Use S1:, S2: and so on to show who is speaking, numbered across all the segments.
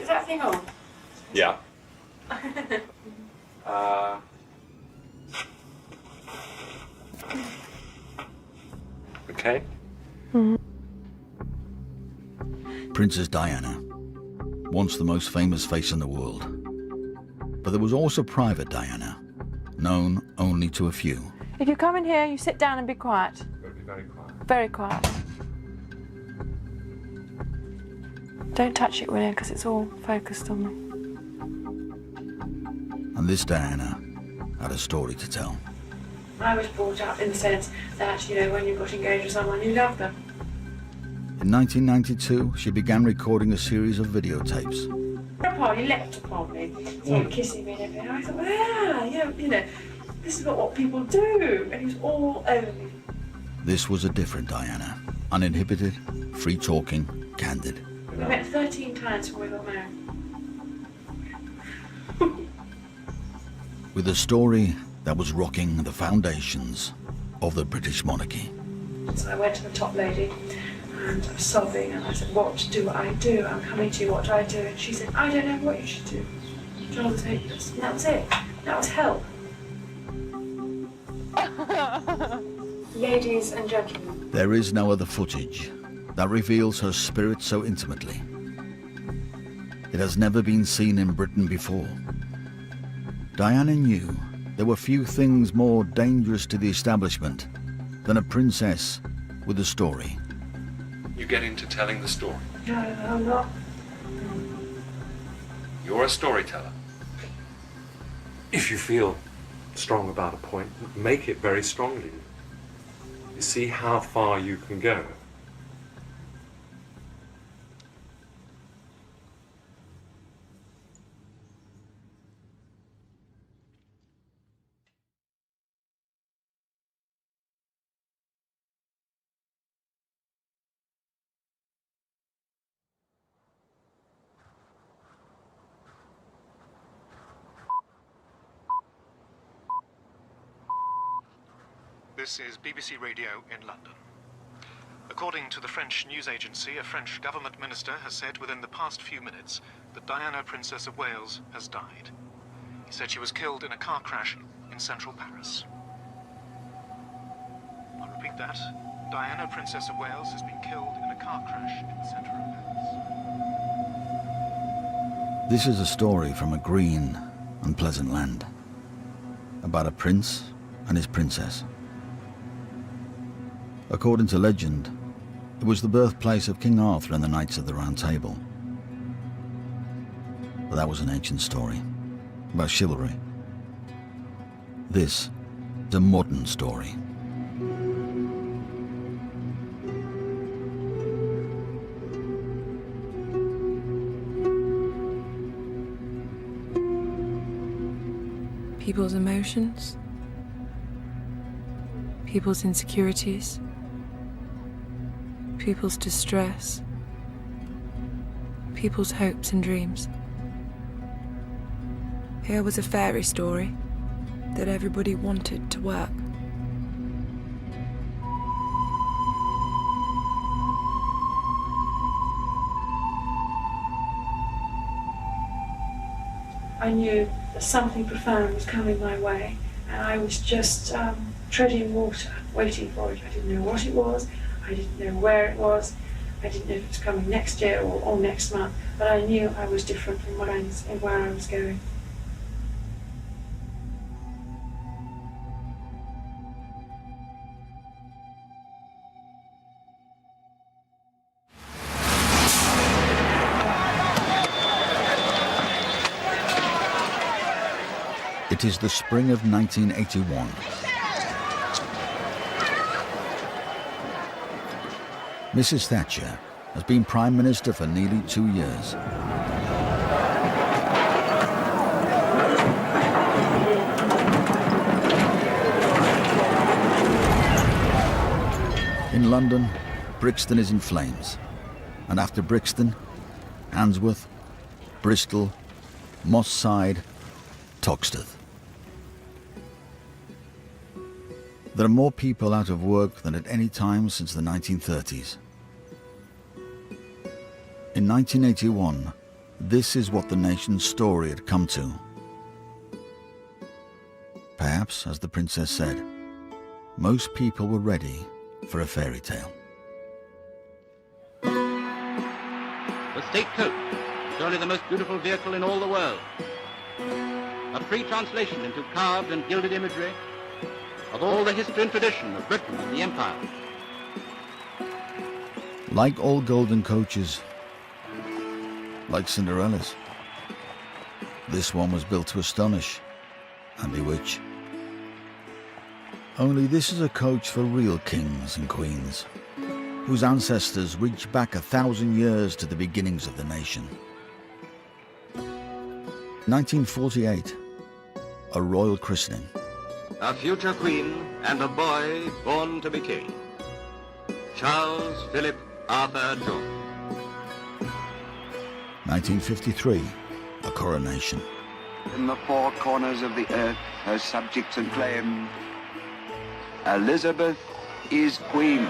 S1: Is that thing on?
S2: Yeah. Okay.
S3: Princess Diana, once the most famous face in the world. But there was also Private Diana, known only to a few.
S1: If you come in here, you sit down and be quiet.
S2: Gotta be very quiet.
S1: Very quiet. Don't touch it, William, because it's all focused on me.
S3: And this Diana had a story to tell.
S1: I was brought up in the sense that, you know, when you got engaged with someone, you love them.
S3: In 1992, she began recording a series of videotapes.
S1: Grandpa, he leapt upon me, started kissing me and everything. I thought, yeah, you know, this is not what people do. And he was all over me.
S3: This was a different Diana, uninhibited, free-talking, candid.
S1: We met 13 times before we got married.
S3: With a story that was rocking the foundations of the British monarchy.
S1: So I went to the top lady and I was sobbing and I said, what do I do? I'm coming to you, what do I do? And she said, I don't know what you should do. John was hopeless. And that was it. That was help. Ladies and gentlemen.
S3: There is no other footage that reveals her spirit so intimately. It has never been seen in Britain before. Diana knew there were few things more dangerous to the establishment than a princess with a story.
S2: You get into telling the story.
S1: No, I'm not.
S2: You're a storyteller. If you feel strong about a point, make it very strongly. You see how far you can go.
S4: This is BBC Radio in London. According to the French news agency, a French government minister has said within the past few minutes that Diana, Princess of Wales, has died. He said she was killed in a car crash in central Paris. I'll repeat that. Diana, Princess of Wales, has been killed in a car crash in the centre of Paris.
S3: This is a story from a green and pleasant land about a prince and his princess. According to legend, it was the birthplace of King Arthur and the Knights of the Round Table. But that was an ancient story about chivalry. This is a modern story.
S5: People's emotions, people's insecurities, people's distress, people's hopes and dreams. Here was a fairy story that everybody wanted to work.
S1: I knew that something profound was coming my way, and I was just treading water, waiting for it. I didn't know what it was, I didn't know where it was, I didn't know if it was coming next year or next month, but I knew I was different from where I was going.
S3: It is the spring of 1981. Mrs. Thatcher has been Prime Minister for nearly 2 years. In London, Brixton is in flames. And after Brixton, Handsworth, Bristol, Moss Side, Toxteth. There are more people out of work than at any time since the 1930s. In 1981, This is what the nation's story had come to. Perhaps, as the princess said, most people were ready for a fairy tale.
S6: The state coach, surely the most beautiful vehicle in all the world. A free translation into carved and gilded imagery of all the history and tradition of Britain and the Empire.
S3: Like all golden coaches, like Cinderella's, this one was built to astonish and bewitch. Only this is a coach for real kings and queens, whose ancestors reach back 1,000 years to the beginnings of the nation. 1948, a royal christening.
S6: A future queen and a boy born to be king. Charles Philip Arthur George.
S3: 1953, a coronation.
S7: In the four corners of the earth, her subjects acclaim, Elizabeth is queen.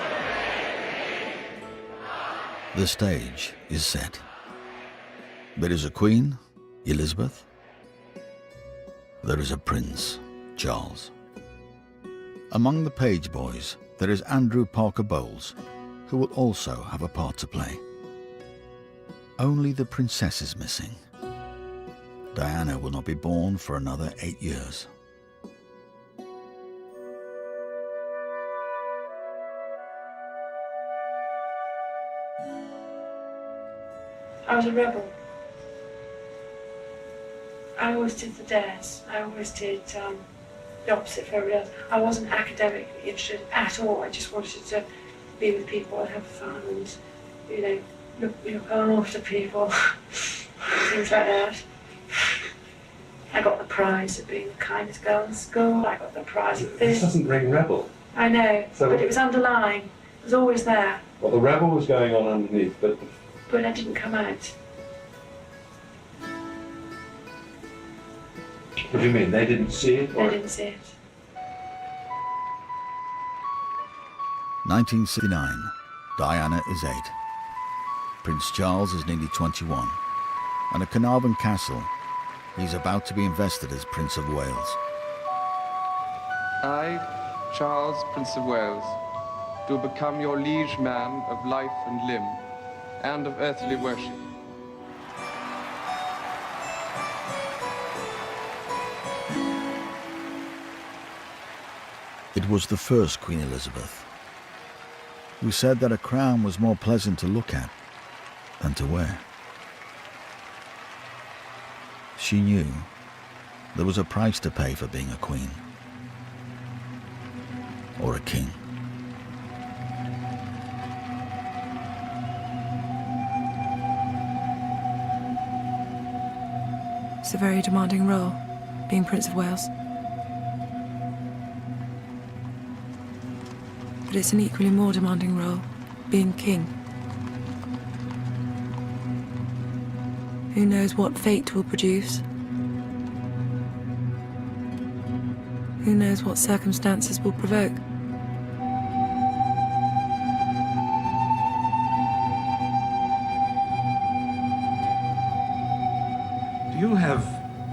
S3: The stage is set. There is a queen, Elizabeth. There is a prince, Charles. Among the page boys, there is Andrew Parker Bowles, who will also have a part to play. Only the princess is missing. Diana will not be born for another 8 years.
S1: I was a rebel. I always did the dares. I always did the opposite for everybody else. I wasn't academically interested at all. I just wanted to be with people and have fun and, look on after people, things like that. I got the prize of being the kindest girl in school. I got the prize of
S2: This
S1: this.
S2: doesn't ring rebel.
S1: I know,
S2: So-
S1: but it was underlying. It was always there,
S2: Well, the rebel was going on underneath, but
S1: but it didn't come out.
S2: what do you mean? They didn't see it?
S1: They didn't see it.
S3: 1969, Diana is 8. Prince Charles is nearly 21. And at Carnarvon Castle, he's about to be invested as Prince of Wales.
S8: I, Charles, Prince of Wales, do become your liege man of life and limb, and of earthly worship.
S3: It was the first Queen Elizabeth, who said that a crown was more pleasant to look at than to wear. She knew there was a price to pay for being a queen or a king.
S5: It's a very demanding role, being Prince of Wales. But it's an equally more demanding role, being king. Who knows what fate will produce? Who knows what circumstances will provoke?
S9: Do you have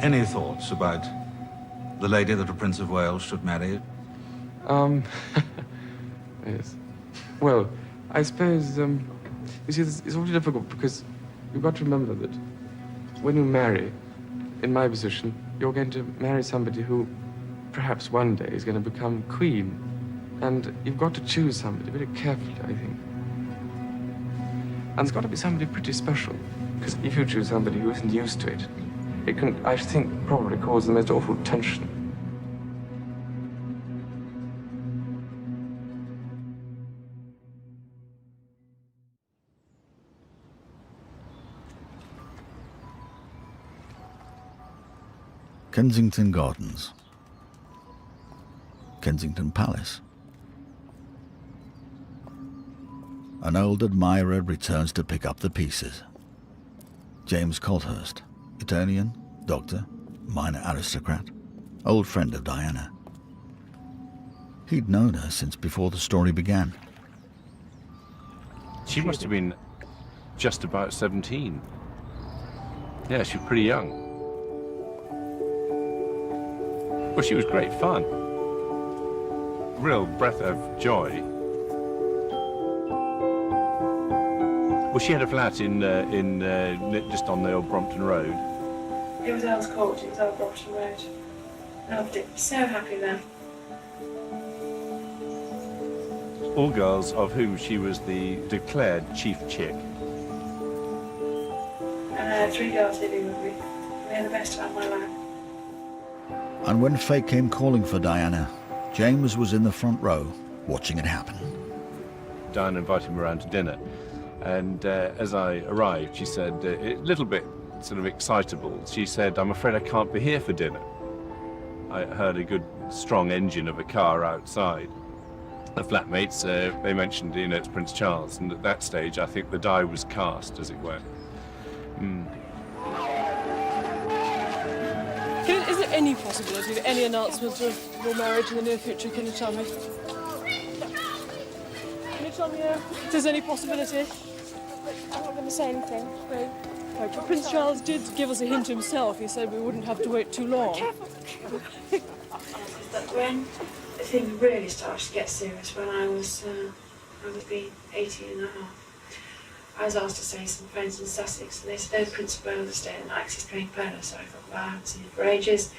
S9: any thoughts about the lady that a Prince of Wales should marry?
S8: Yes. Well, I suppose, you see, it's awfully difficult because you've got to remember that when you marry, in my position, you're going to marry somebody who perhaps one day is going to become queen. And you've got to choose somebody very carefully, I think. And it's got to be somebody pretty special, because if you choose somebody who isn't used to it, it can, I think, probably cause the most awful tension.
S3: Kensington Gardens, Kensington Palace. An old admirer returns to pick up the pieces. James Colthurst, Etonian, doctor, minor aristocrat, old friend of Diana. He'd known her since before the story began.
S10: She must have been just about 17. Yeah, she was pretty young. Well, she was great fun. Real breath of joy. Well, she had a flat in just on the old Brompton Road.
S1: It was Earl's Court, it was Old Brompton Road. Loved it, so happy there.
S10: All girls of whom she was the declared chief chick.
S1: And I had 3 girls living with me. We had the best time of my life.
S3: And when fate came calling for Diana, James was in the front row, watching it happen.
S10: Diana invited me around to dinner, and as I arrived, she said, a little bit sort of excitable, she said, "I'm afraid I can't be here for dinner." I heard a good, strong engine of a car outside. The flatmates, they mentioned, it's Prince Charles, and at that stage, I think the die was cast, as it were.
S11: Is there any possibility that any announcement of your marriage in the near future can you tell me? Can you tell me if there's any possibility?
S12: I'm not going to say anything.
S11: No. But Prince Charles did give us a hint himself. He said we wouldn't have to wait too long.
S1: But when the thing really started to get serious, when I was being 18 and a half, I was asked to stay with some friends in Sussex, and they said, "Oh, Prince of Wales is staying at night, he's playing polo." So I thought, well, I haven't seen him for ages.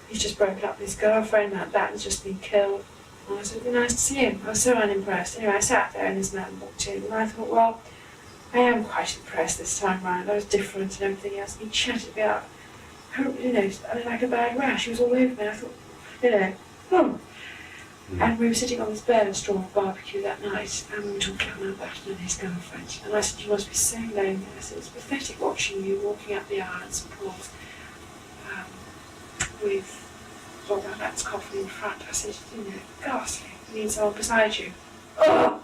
S1: He's just broken up with his girlfriend, that has just been killed. And I said, it'd be nice to see him. I was so unimpressed. Anyway, I sat there and this man walked in, and I thought, well, I am quite impressed this time round. I was different and everything else. He chatted me up, like a bad rash. He was all over me. I thought, And we were sitting on this bed and straw barbecue that night, and we were talking about Mountbatten and his girlfriend. And I said, "You must be so lonely." I said, "It's pathetic watching you walking up the aisle at St Paul's with Lord Mountbatten's coffin in front." I said, "Ghastly, you need someone beside you." Oh,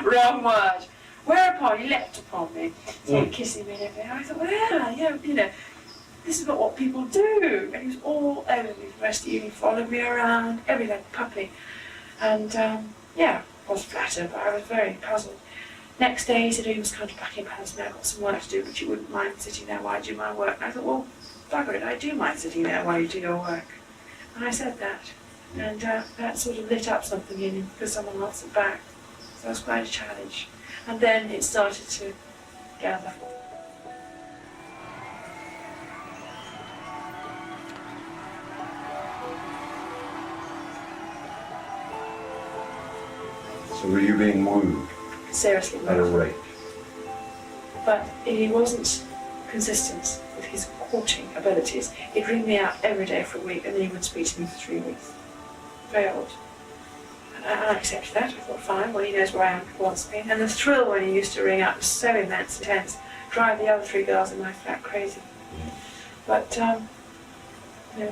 S1: wrong word. Whereupon he leapt upon me, started kissing me and everything. I thought, well, this is not what people do. And he was all over me for the rest of the evening, followed me around, everything, like a puppy. And, I was flattered, but I was very puzzled. Next day, he said, "You must come to Buckingham Palace now, I've got some work to do, but you wouldn't mind sitting there while I do my work." And I thought, well, bugger it, I do mind sitting there while you do your work. And I said that. And that sort of lit up something in him, because someone answered back. So it was quite a challenge. And then it started to gather.
S2: So were you being wooed?
S1: Seriously
S2: At a
S1: wooed.
S2: rate?
S1: But he wasn't consistent with his courting abilities. He'd ring me out every day for a week, and then he wouldn't speak to me for 3 weeks. Very odd. And I accepted that. I thought, fine, well, he knows where I am, he wants me. And the thrill when he used to ring out was so immense, intense, drive the other 3 girls in my flat crazy. But, it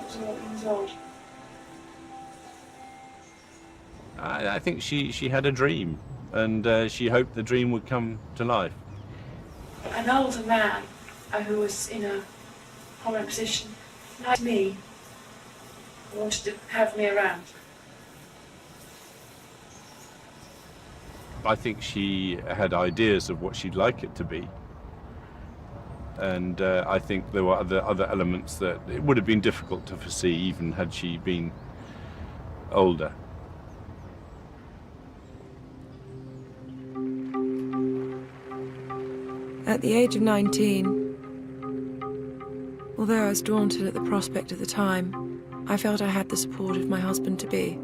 S1: was odd.
S10: I think she had a dream, and she hoped the dream would come to life.
S1: An older man who was in a prominent position, like me, wanted to have me around.
S10: I think she had ideas of what she'd like it to be. And I think there were other elements that it would have been difficult to foresee, even had she been older.
S5: At the age of 19, although I was daunted at the prospect at the time, I felt I had the support of my husband-to-be.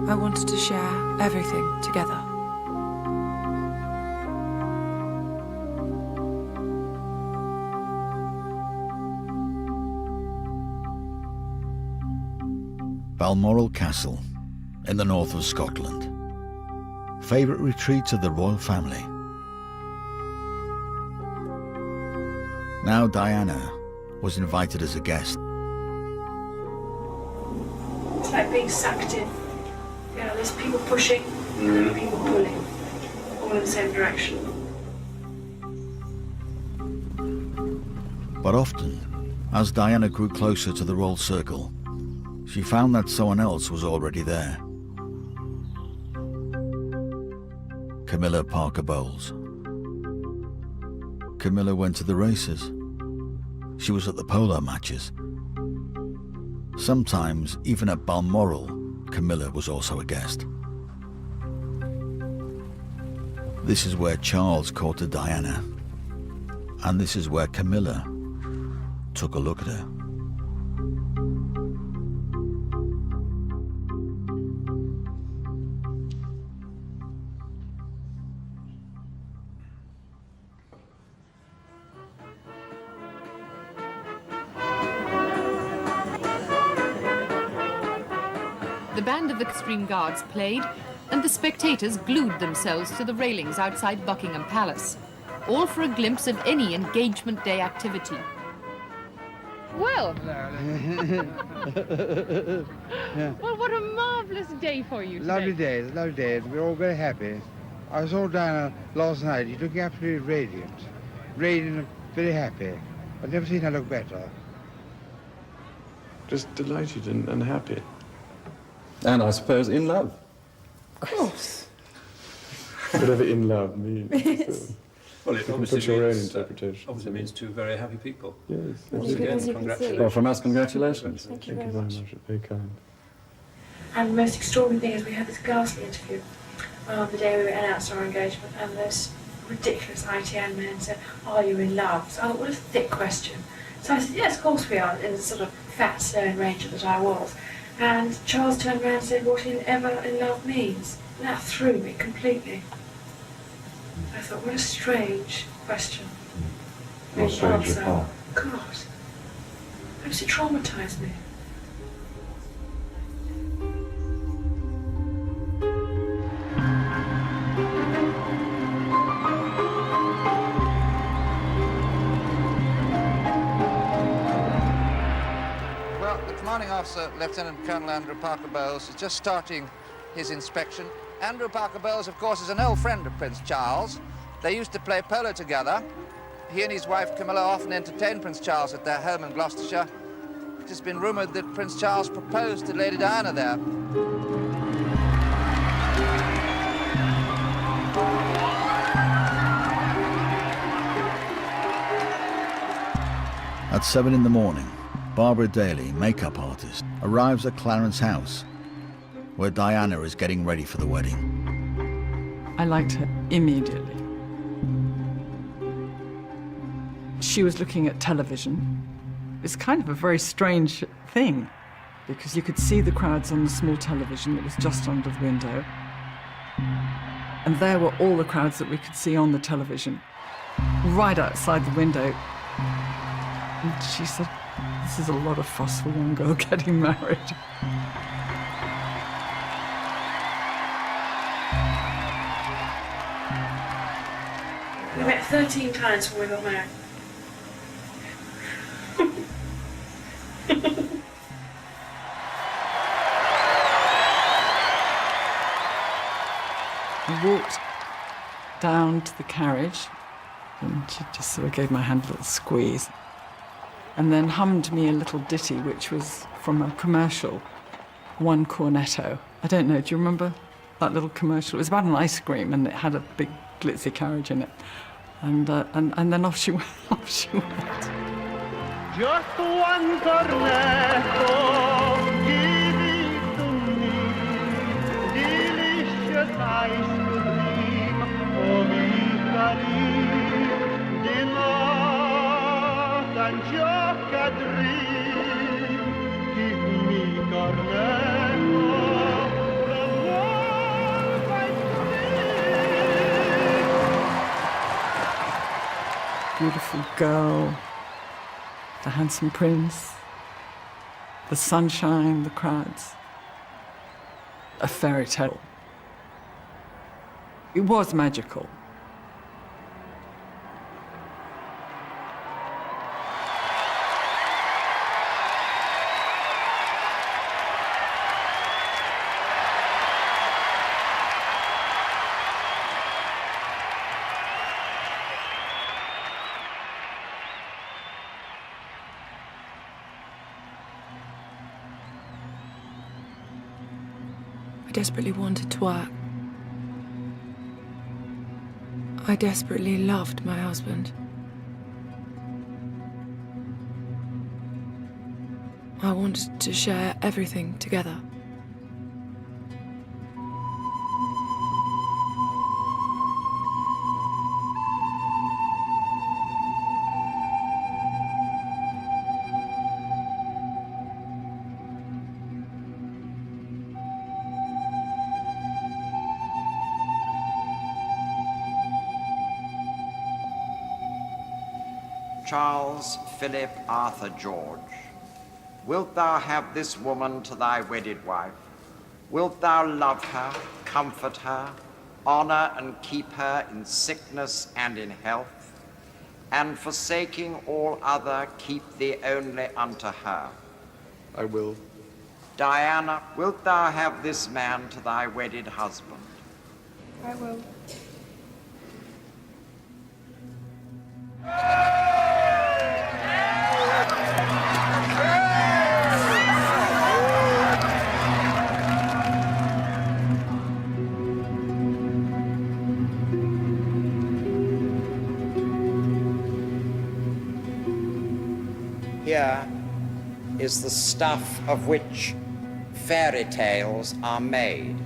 S5: I wanted to share everything together.
S3: Balmoral Castle, in the north of Scotland. Favourite retreat of the royal family. Now Diana was invited as a guest.
S1: It's like being sucked in. There's people pushing and people pulling, all in the same direction.
S3: But often, as Diana grew closer to the royal circle, she found that someone else was already there. Camilla Parker Bowles. Camilla went to the races. She was at the polo matches. Sometimes, even at Balmoral, Camilla was also a guest. This is where Charles courted Diana, and this is where Camilla took a look at her.
S13: The band of Extreme Guards played, and the spectators glued themselves to the railings outside Buckingham Palace, all for a glimpse of any Engagement Day activity.
S14: Well, well, what a marvellous day for you today.
S15: Lovely day. We're all very happy. I saw Diana last night. She's looking absolutely radiant. Radiant and very happy. I've never seen her look better.
S8: Just delighted and happy.
S16: And I suppose in love.
S5: Of course.
S8: Whatever in love means.
S16: Well, it
S8: you can
S16: obviously
S8: put your own
S16: means,
S8: interpretation.
S16: obviously means two very happy people.
S8: Yes.
S16: Once again, congratulations.
S3: Well, from us, congratulations.
S1: Thank you very much.
S8: Very kind.
S1: And the most extraordinary thing is we had this ghastly interview on the day we announced our engagement, and this ridiculous ITN man said, "Are you in love?" So I thought, what a thick question. So I said, yes, of course we are, in the sort of fat, stern ranger that I was. And Charles turned around and said, what ever in love means. And that threw me completely. I thought, what a strange question.
S2: What a strange
S1: answer.
S2: reply.
S1: God, absolutely traumatised me.
S17: Well, the commanding officer, Lieutenant Colonel Andrew Parker Bowles, is just starting his inspection. Andrew Parker Bowles, of course, is an old friend of Prince Charles. They used to play polo together. He and his wife Camilla often entertained Prince Charles at their home in Gloucestershire. It has been rumoured that Prince Charles proposed to Lady Diana there.
S3: At 7 in the morning, Barbara Daly, makeup artist, arrives at Clarence House, where Diana is getting ready for the wedding.
S18: I liked her immediately. She was looking at television. It's kind of a very strange thing, because you could see the crowds on the small television that was just under the window. And there were all the crowds that we could see on the television, right outside the window. And she said, this is a lot of fuss for one girl getting married.
S1: We met 13 times when we got married.
S18: I walked down to the carriage, and she just sort of gave my hand a little squeeze, and then hummed me a little ditty, which was from a commercial, One Cornetto. I don't know, do you remember that little commercial? It was about an ice cream, and it had a big glitzy carriage in it. And then off she went. Off she went.
S19: Just one cornetto, give it to me, delicious ice cream of Italy. The night and just a dream, give me cornetto, the one I dream.
S18: Beautiful girl. The handsome prince, the sunshine, the crowds. A fairy tale. It was magical.
S5: I desperately wanted to work. I desperately loved my husband. I wanted to share everything together.
S20: Charles Philip Arthur George, wilt thou have this woman to thy wedded wife? Wilt thou love her, comfort her, honor and keep her in sickness and in health, and forsaking all other, keep thee only unto her?
S2: I will.
S20: Diana, wilt thou have this man to thy wedded husband?
S12: I will.
S20: Here is the stuff of which fairy tales are made.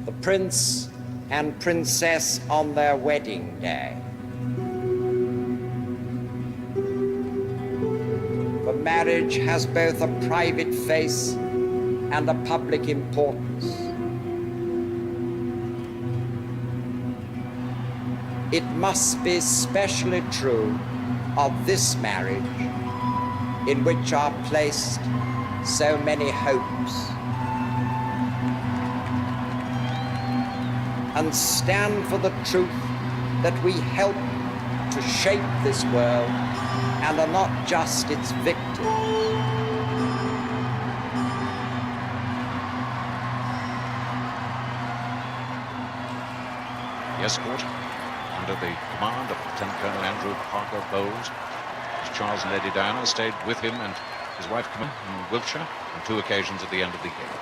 S20: The prince and princess on their wedding day. For marriage has both a private face and a public importance. It must be specially true of this marriage, in which are placed so many hopes, and stand for the truth that we help to shape this world and are not just its victims.
S21: The escort, under the command of Lieutenant Colonel Andrew Parker Bowles, as Charles and Lady Diana stayed with him and his wife Camilla in Wiltshire on 2 occasions at the end of the year.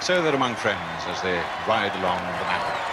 S21: So they're among friends as they ride along the mountain.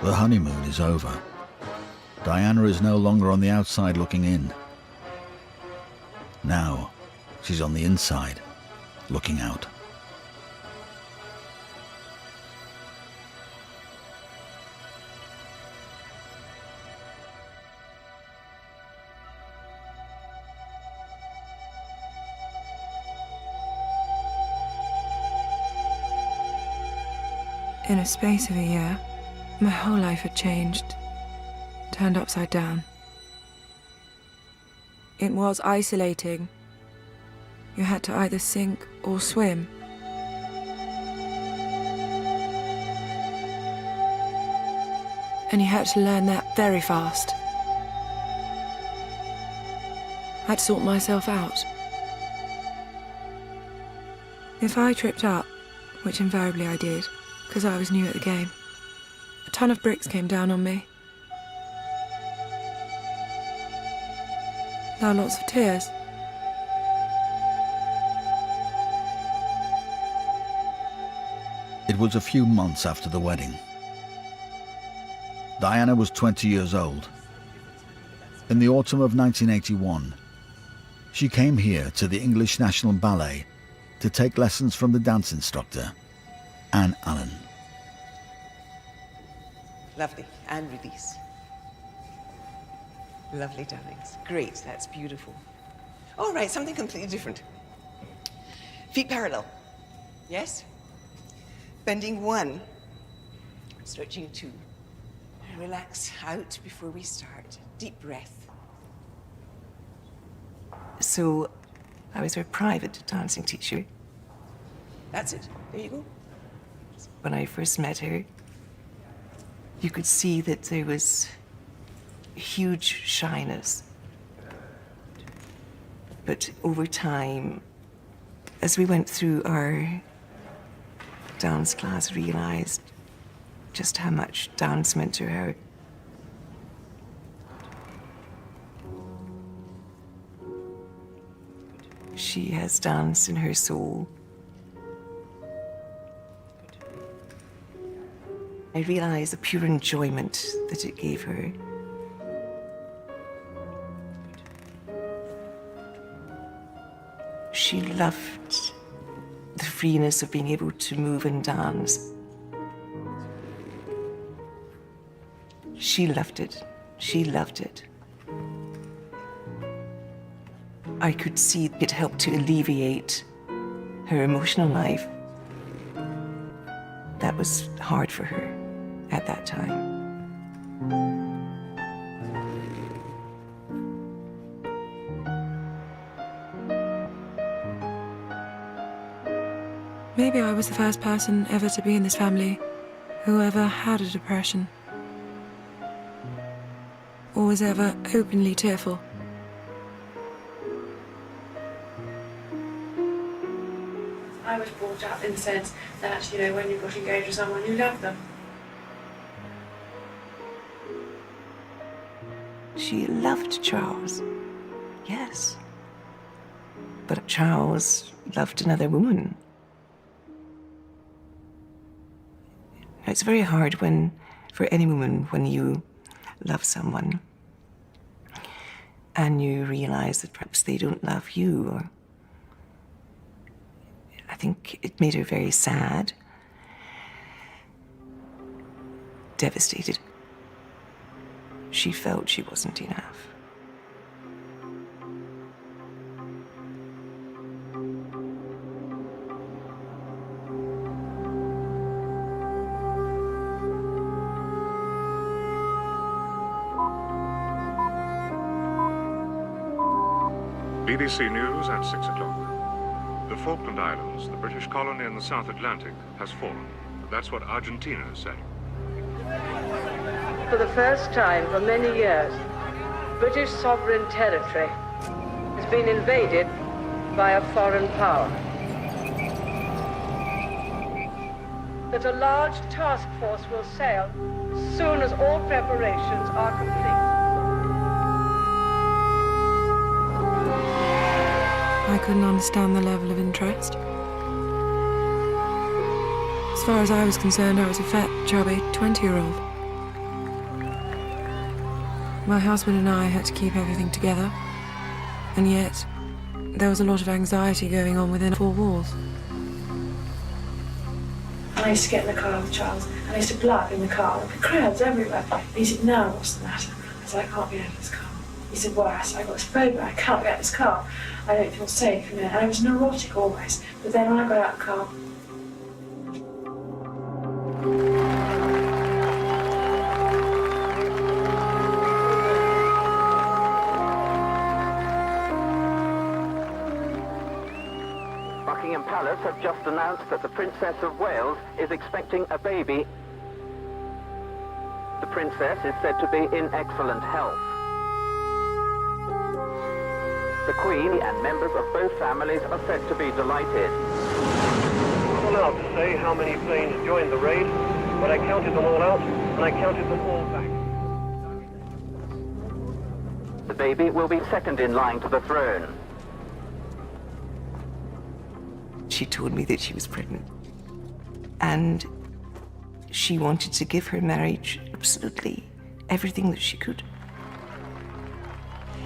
S3: The honeymoon is over. Diana is no longer on the outside looking in. Now, she's on the inside, looking out.
S5: In a space of a year, my whole life had changed, turned upside down. It was isolating. You had to either sink or swim. And you had to learn that very fast. I had to sort myself out. If I tripped up, which invariably I did, because I was new at the game, a ton of bricks came down on me. There were lots of tears.
S3: It was a few months after the wedding. Diana was 20 years old. In the autumn of 1981, she came here to the English National Ballet to take lessons from the dance instructor, Anne Allen.
S4: Lovely. And release. Lovely, darlings. Great, that's beautiful. All right, something completely different. Feet parallel. Yes? Bending 1. Stretching 2. Relax out before we start. Deep breath. So, I was her private dancing teacher. That's it. There you go. When I first met her, you could see that there was huge shyness. But over time, as we went through our dance class, realized just how much dance meant to her. She has dance in her soul. I realized the pure enjoyment that it gave her. She loved the freeness of being able to move and dance. She loved it. She loved it. I could see it helped to alleviate her emotional life. That was hard for her at that time.
S5: Maybe I was the first person ever to be in this family who ever had a depression, or was ever openly tearful.
S1: I was brought up in the sense that, you know, when you got engaged with someone, you love them.
S4: She loved Charles, yes. But Charles loved another woman. It's very hard for any woman, when you love someone and you realize that perhaps they don't love you. Or I think it made her very sad, devastated. She felt she wasn't enough.
S22: BBC News at 6 o'clock. The Falkland Islands, the British colony in the South Atlantic, has fallen. That's what Argentina is saying.
S23: For the first time for many years, British sovereign territory has been invaded by a foreign power. That a large task force will sail as soon as all preparations are complete.
S5: I couldn't understand the level of interest. As far as I was concerned, I was a fat, chubby 20-year-old. My husband and I had to keep everything together, and yet there was a lot of anxiety going on within 4 walls.
S1: I used to get in the car with Charles, and I used to blab in the car. There'd be crowds everywhere. And he said, "No, what's the matter?" I said, "I can't get out of this car." He said, "Worse, I got this phobia, I can't get out of this car. I don't feel safe in it." And I was neurotic always. But then when I got out of the car,
S24: Buckingham Palace have just announced that the Princess of Wales is expecting a baby. The princess is said to be in excellent health. The Queen and members of both families are said to be delighted.
S25: I'm not allowed to say how many planes joined the raid, but I counted them all out, and I counted them all back.
S24: The baby will be second in line to the throne.
S4: She told me that she was pregnant. And she wanted to give her marriage absolutely everything that she could.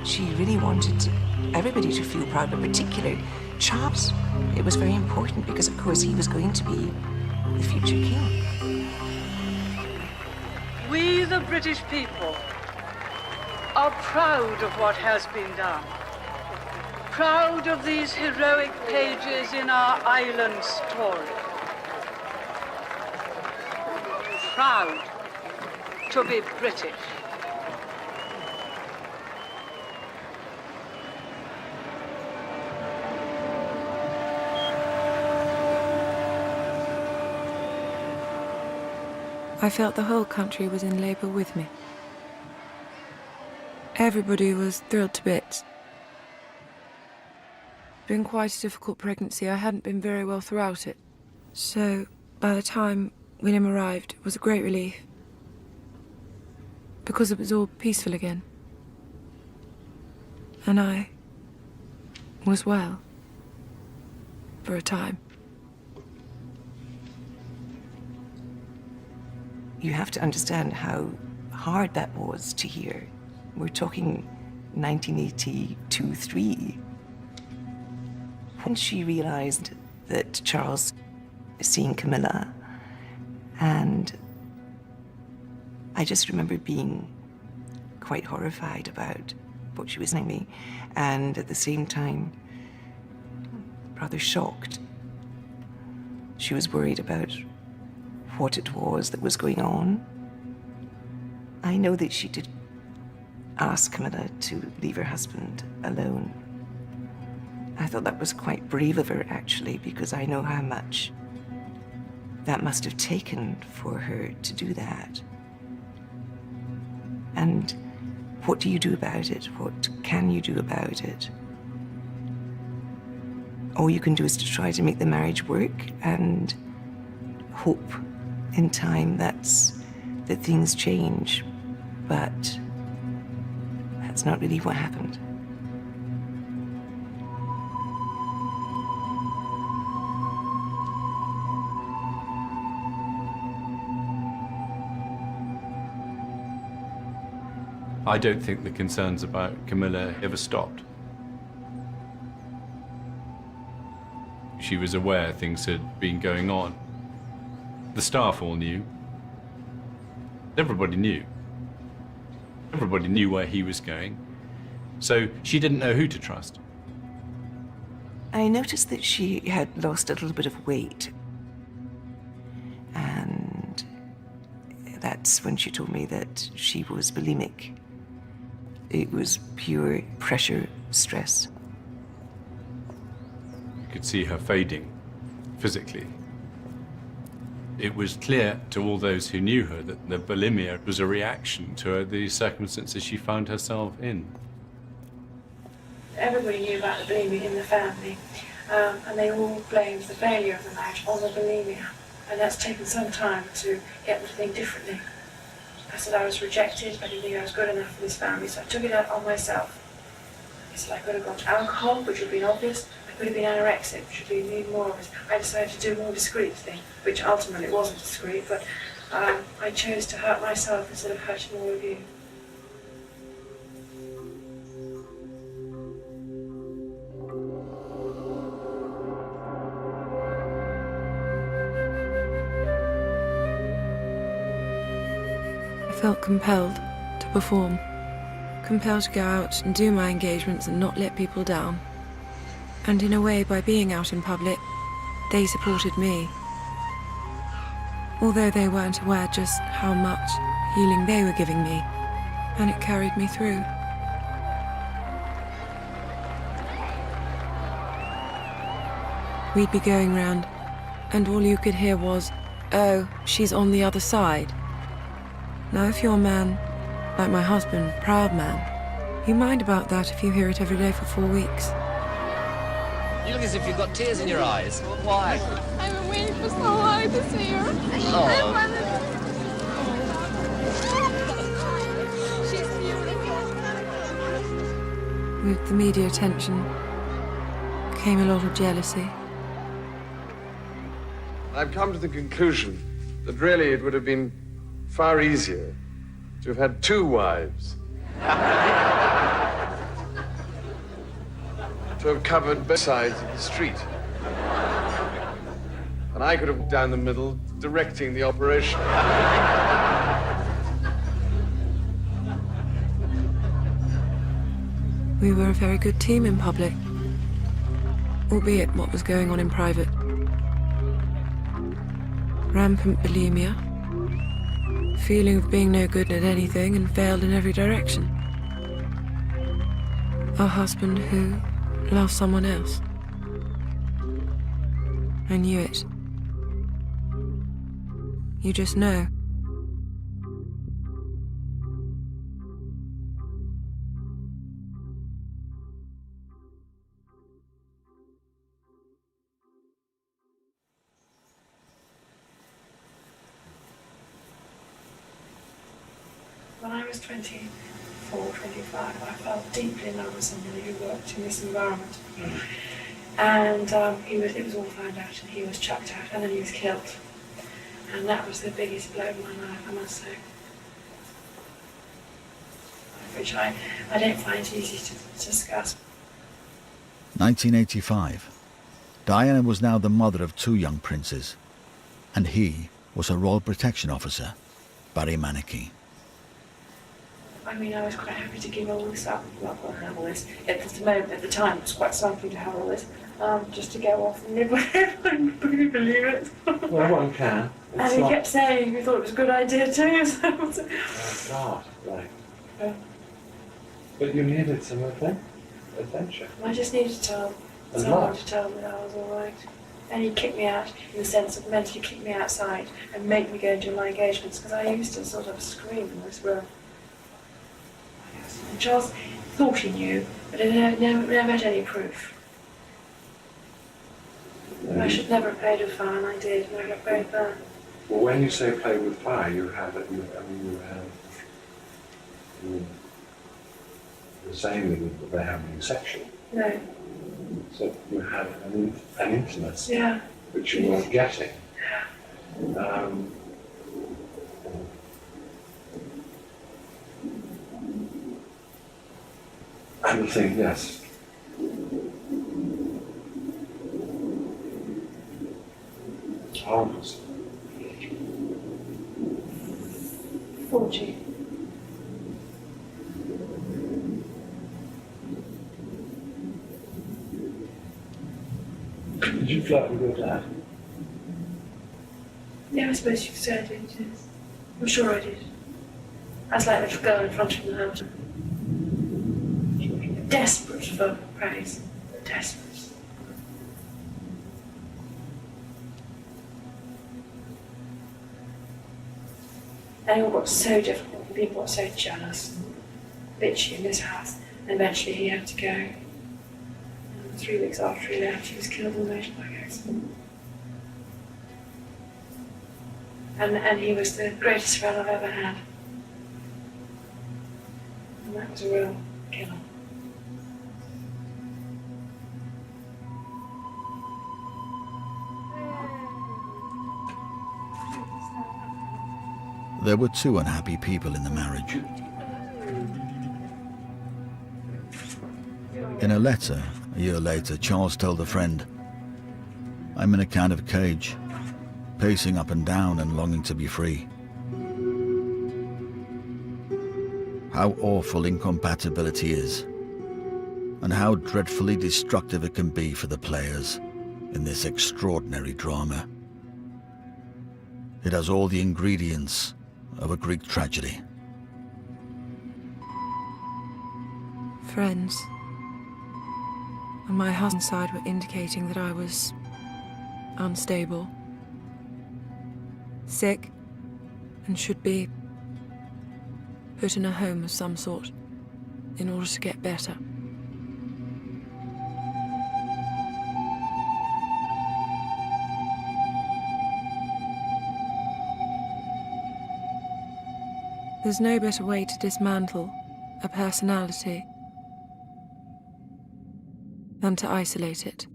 S4: She really wanted everybody to feel proud, but particularly Charles. It was very important because, of course, he was going to be the future king.
S23: We, the British people, are proud of what has been done. Proud of these heroic pages in our island story. Proud to be British.
S5: I felt the whole country was in labour with me. Everybody was thrilled to bits. It's been quite a difficult pregnancy. I hadn't been very well throughout it. So, by the time William arrived, it was a great relief. Because it was all peaceful again. And I was well. For a time.
S4: You have to understand how hard that was to hear. We're talking 1982-3. When she realized that Charles was seeing Camilla, and I just remember being quite horrified about what she was telling me, and at the same time, rather shocked. She was worried about what it was that was going on. I know that she did ask Camilla to leave her husband alone. I thought that was quite brave of her, actually, because I know how much that must have taken for her to do that. And what do you do about it? What can you do about it? All you can do is to try to make the marriage work and hope in time that things change, but that's not really what happened.
S16: I don't think the concerns about Camilla ever stopped. She was aware things had been going on. The staff all knew. Everybody knew. Everybody knew where he was going. So she didn't know who to trust.
S4: I noticed that she had lost a little bit of weight. And that's when she told me that she was bulimic. It was pure pressure stress.
S16: You could see her fading physically. It was clear to all those who knew her that the bulimia was a reaction to the circumstances she found herself in.
S1: Everybody knew about the bulimia in the family, and they all blamed the failure of the marriage on the bulimia. And that's taken some time to get them to think differently. I said I was rejected, I didn't think I was good enough for this family, so I took it out on myself. I said I could have gone to alcohol, which would have been obvious. I could have been anorexic, which would have been more obvious. I decided to do a more discreet thing, which ultimately wasn't discreet, but I chose to hurt myself instead of hurting all of you.
S5: I felt compelled to perform, compelled to go out and do my engagements and not let people down. And in a way, by being out in public, they supported me. Although they weren't aware just how much healing they were giving me, and it carried me through. We'd be going round, and all you could hear was, "Oh, she's on the other side." Now, if you're a man, like my husband, proud man, you mind about that if you hear it every day for 4 weeks.
S6: You look as if you've got tears in your eyes. Why?
S12: I've been waiting for so long to see her.
S6: Oh.
S12: She's beautiful.
S5: With the media attention came a lot of jealousy.
S8: I've come to the conclusion that really it would have been far easier to have had 2 wives. To have covered both sides of the street. And I could have walked down the middle, directing the operation.
S5: We were a very good team in public, albeit what was going on in private. Rampant bulimia, feeling of being no good at anything and failed in every direction. A husband who loved someone else. I knew it. You just know.
S1: When I was 24, 25, I fell deeply in love with somebody who worked in this environment. And it was all found out, and he was chucked out, and then he was killed. And that was the biggest blow in my life, I must say. Which I don't find easy to discuss.
S3: 1985. Diana was now the mother of 2 young princes, and he was a Royal Protection Officer, Barry Manicky.
S1: I mean, I was quite happy to give all this up. Well, not have all this. At the time, it was quite something to have all this, just to go off and live wherever. I couldn't believe it.
S2: Well, one can.
S1: And he kept saying he thought it was a good idea too. So.
S2: Oh, God, right.
S1: Yeah.
S2: But you needed some adventure.
S1: I just needed to tell someone to tell me that I was all right. And he kicked me out in the sense of mentally kick me outside and make me go and do my engagements, because I used to sort of scream in this room. And Charles thought he knew, but I never had any proof. I should never have played with fire, and I did, and I got very burned.
S2: Well, when you say play with fire, you were saying that they have any sexual.
S1: No.
S2: So you had an intimacy,
S1: Yeah.
S2: which you weren't getting. And the thing, yes. How old was it?
S1: 40.
S2: Did you flirt with your dad?
S1: Yeah, I suppose you could say I did, yes. I'm sure I did. I was like a little girl in front of the house. Desperate for praise. Desperate. And it all got so difficult. People got so jealous. Bitchy in this house. And eventually he had to go. And 3 weeks after he left, he was killed in a motorbike accident. And he was the greatest friend I've ever had. And that was a real killer.
S3: There were 2 unhappy people in the marriage. In a letter, a year later, Charles told a friend, "I'm in a kind of cage, pacing up and down and longing to be free." How awful incompatibility is, and how dreadfully destructive it can be for the players in this extraordinary drama. It has all the ingredients of a Greek tragedy.
S5: Friends on my husband's side were indicating that I was unstable, sick, and should be put in a home of some sort in order to get better. There's no better way to dismantle a personality than to isolate it.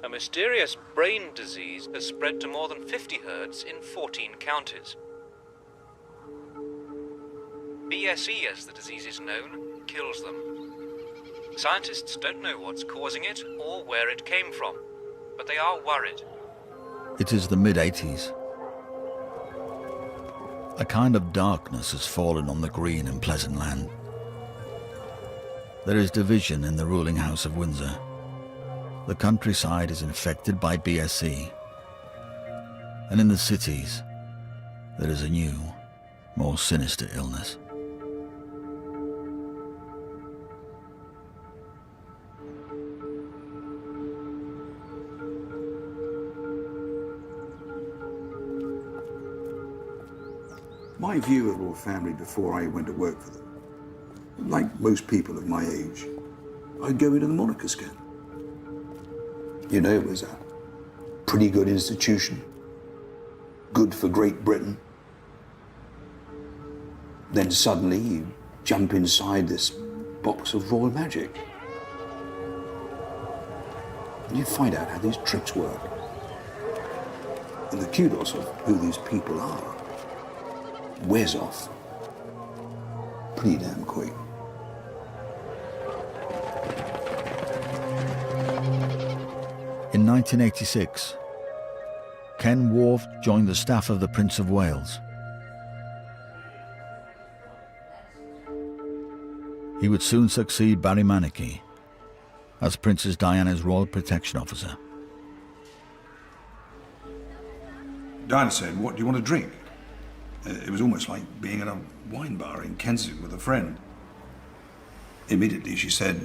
S7: A mysterious brain disease has spread to more than 50 herds in 14 counties. BSE, as the disease is known, kills them. Scientists don't know what's causing it or where it came from, but they are worried.
S3: It is the mid-80s. A kind of darkness has fallen on the green and pleasant land. There is division in the ruling House of Windsor. The countryside is infected by BSE. And in the cities, there is a new, more sinister illness.
S9: My view of the royal family before I went to work for them, like most people of my age, I'd go into the monarchist camp. You know, it was a pretty good institution, good for Great Britain. Then suddenly you jump inside this box of royal magic. And you find out how these tricks work. And the kudos of who these people are wears off pretty damn quick.
S3: In 1986, Ken Wharf joined the staff of the Prince of Wales. He would soon succeed Barry Manicky as Princess Diana's Royal Protection Officer.
S9: Diana said, "What do you want to drink?" It was almost like being at a wine bar in Kensington with a friend. Immediately she said,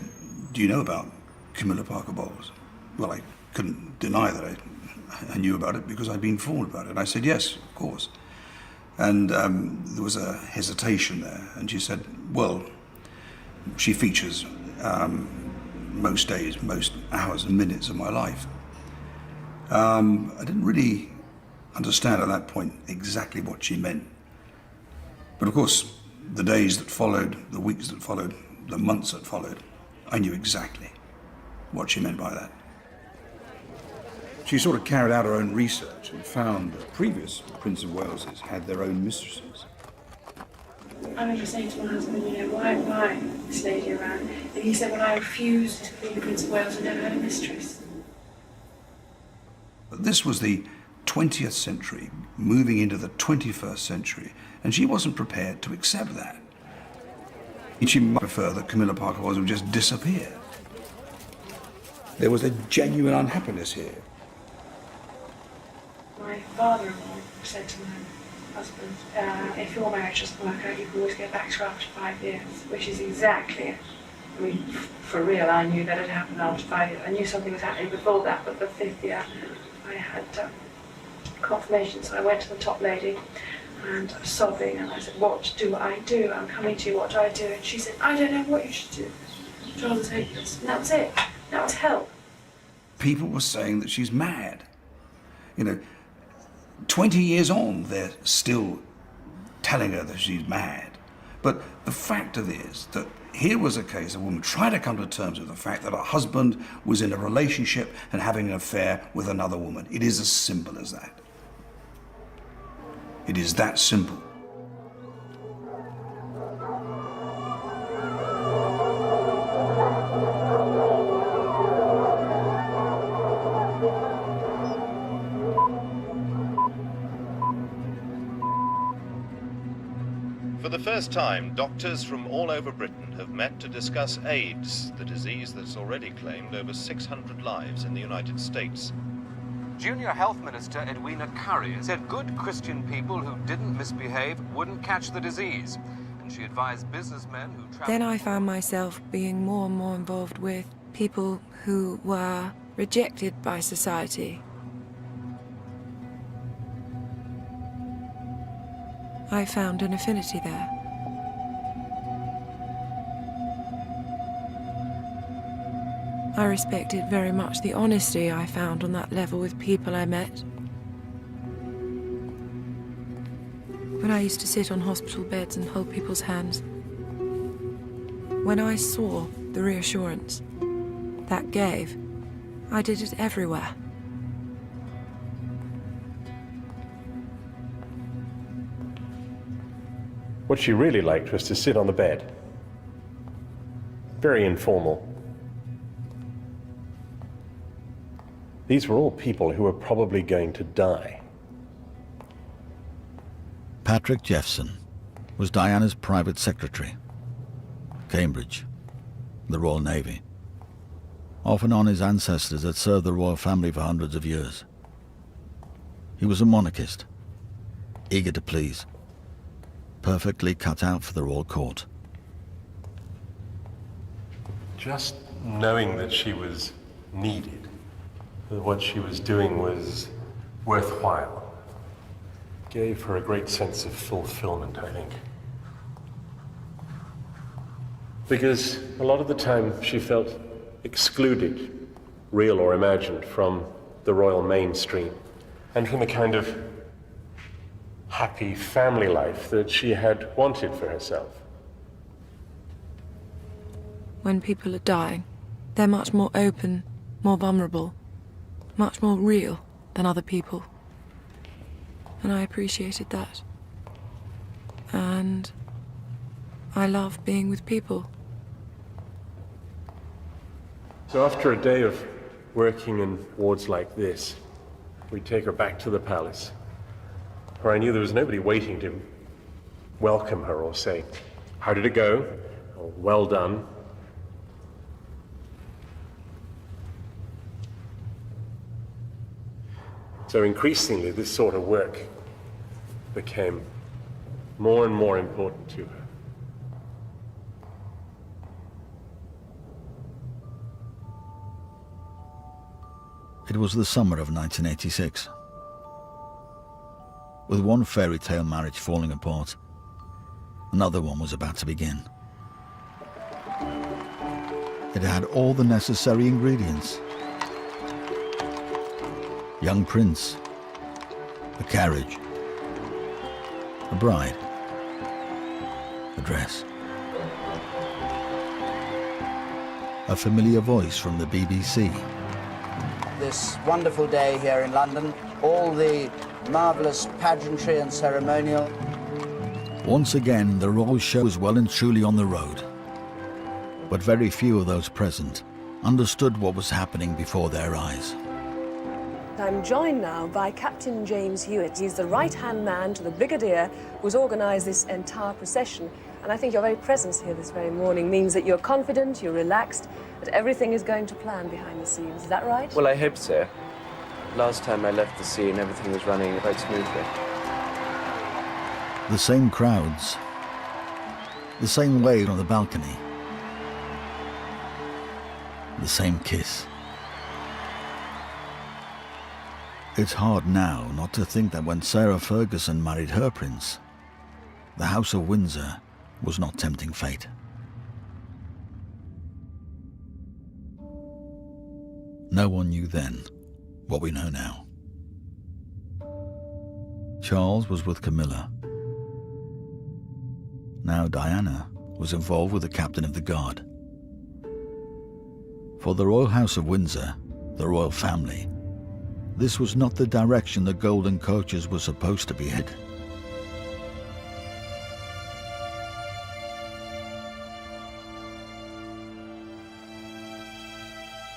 S9: "Do you know about Camilla Parker Bowles?" Well, I couldn't deny that I knew about it because I'd been informed about it. I said, "Yes, of course." And there was a hesitation there. And she said, "Well, she features most days, most hours and minutes of my life." I didn't really understand at that point exactly what she meant. But of course, the days that followed, the weeks that followed, the months that followed, I knew exactly what she meant by that. She sort of carried out her own research and found that previous Prince of Waleses had their own mistresses.
S1: I remember saying to my husband, you know, why this lady around? And he said, well, I refused to be the Prince of Wales and never had a mistress.
S9: But this was the 20th century, moving into the 21st century, and she wasn't prepared to accept that. She might prefer that Camilla Parker Bowles would just disappear. There was a genuine unhappiness here.
S1: My father-in-law said to my husband, if your marriage doesn't work out, you can always go back to her after 5 years, which is exactly it. I mean, for real, I knew that had happened after 5 years. I knew something was happening before that, but the 5th year, I had confirmation, so I went to the top lady, and I was sobbing, and I said, what do I do? I'm coming to you, what do I do? And she said, I don't know what you should do. Charles is hopeless. And that was it. That was help.
S9: People were saying that she's mad. You know, 20 years on, they're still telling her that she's mad. But the fact of it is that here was a case, a woman trying to come to terms with the fact that her husband was in a relationship and having an affair with another woman. It is as simple as that. It is that simple.
S10: For the first time, doctors from all over Britain have met to discuss AIDS, the disease that's already claimed over 600 lives in the United States.
S7: Junior Health Minister Edwina Currie said good Christian people who didn't misbehave wouldn't catch the disease. And she advised businessmen who traveled...
S5: Then I found myself being more and more involved with people who were rejected by society. I found an affinity there. I respected very much the honesty I found on that level with people I met. When I used to sit on hospital beds and hold people's hands, when I saw the reassurance that gave, I did it everywhere.
S11: What she really liked was to sit on the bed. Very informal. These were all people who were probably going to die.
S3: Patrick Jephson was Diana's private secretary. Cambridge, the Royal Navy. Off and on his ancestors had served the royal family for hundreds of years. He was a monarchist, eager to please, perfectly cut out for the royal court.
S11: Just knowing that she was needed, that what she was doing was worthwhile, gave her a great sense of fulfillment, I think. Because a lot of the time she felt excluded, real or imagined, from the royal mainstream and from the kind of happy family life that she had wanted for herself.
S5: When people are dying, they're much more open, more vulnerable, much more real than other people. And I appreciated that. And I love being with people.
S11: So after a day of working in wards like this, we'd take her back to the palace, where I knew there was nobody waiting to welcome her or say, "How did it go?" or "Well done." So increasingly, this sort of work became more and more important to her.
S3: It was the summer of 1986. With one fairy tale marriage falling apart, another one was about to begin. It had all the necessary ingredients. Young prince, a carriage, a bride, a dress. A familiar voice from the BBC.
S13: This wonderful day here in London, all the marvellous pageantry and ceremonial.
S3: Once again, the royal show was well and truly on the road. But very few of those present understood what was happening before their eyes.
S14: I'm joined now by Captain James Hewitt. He's the right-hand man to the Brigadier who's organised this entire procession. And I think your very presence here this very morning means that you're confident, you're relaxed, that everything is going to plan behind the scenes. Is that right?
S15: Well, I hope so. Last time I left the scene, everything was running quite smoothly.
S3: The same crowds, the same wave on the balcony, the same kiss. It's hard now not to think that when Sarah Ferguson married her prince, the House of Windsor was not tempting fate. No one knew then what we know now. Charles was with Camilla. Now Diana was involved with the captain of the guard. For the Royal House of Windsor, the royal family, this was not the direction the golden coaches were supposed to be headed.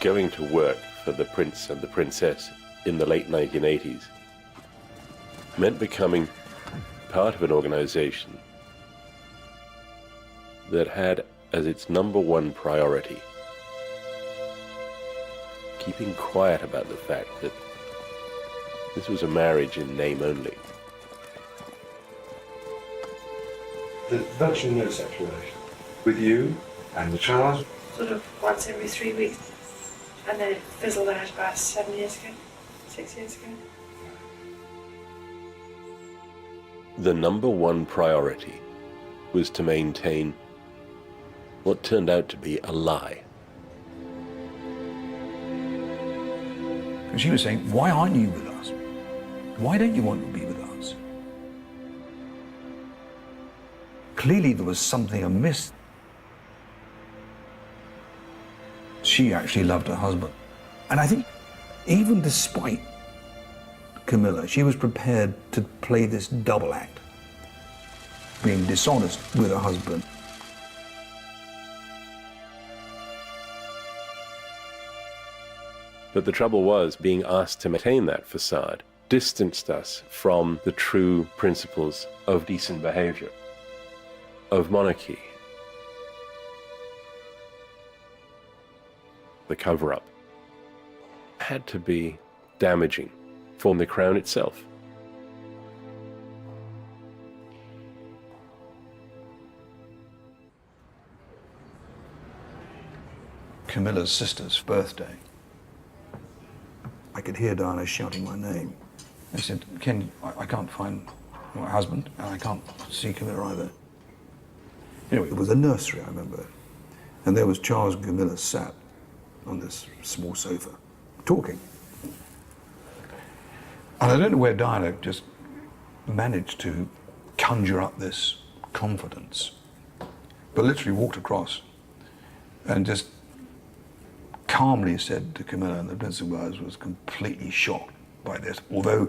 S11: Going to work for the Prince and the Princess in the late 1980s meant becoming part of an organization that had as its #1 priority keeping quiet about the fact that this was a marriage in name only.
S17: There's virtually no sexual relation with you and the child.
S1: Sort of once every 3 weeks. And then it fizzled out about 6 years ago.
S11: The #1 priority was to maintain what turned out to be a lie.
S9: And she was saying, why aren't you with us? Why don't you want to be with us? Clearly there was something amiss. She actually loved her husband. And I think even despite Camilla, she was prepared to play this double act, being dishonest with her husband.
S11: But the trouble was, being asked to maintain that facade distanced us from the true principles of decent behavior, of monarchy. The cover-up had to be damaging for the crown itself.
S9: Camilla's sister's birthday. I could hear Diana shouting my name. I said, Ken, I can't find my husband, and I can't see Camilla either. Anyway, it was a nursery, I remember. And there was Charles and Camilla sat on this small sofa, talking. And I don't know where Diana just managed to conjure up this confidence, but literally walked across and just calmly said to Camilla, and the Prince of Wales was completely shocked by this, although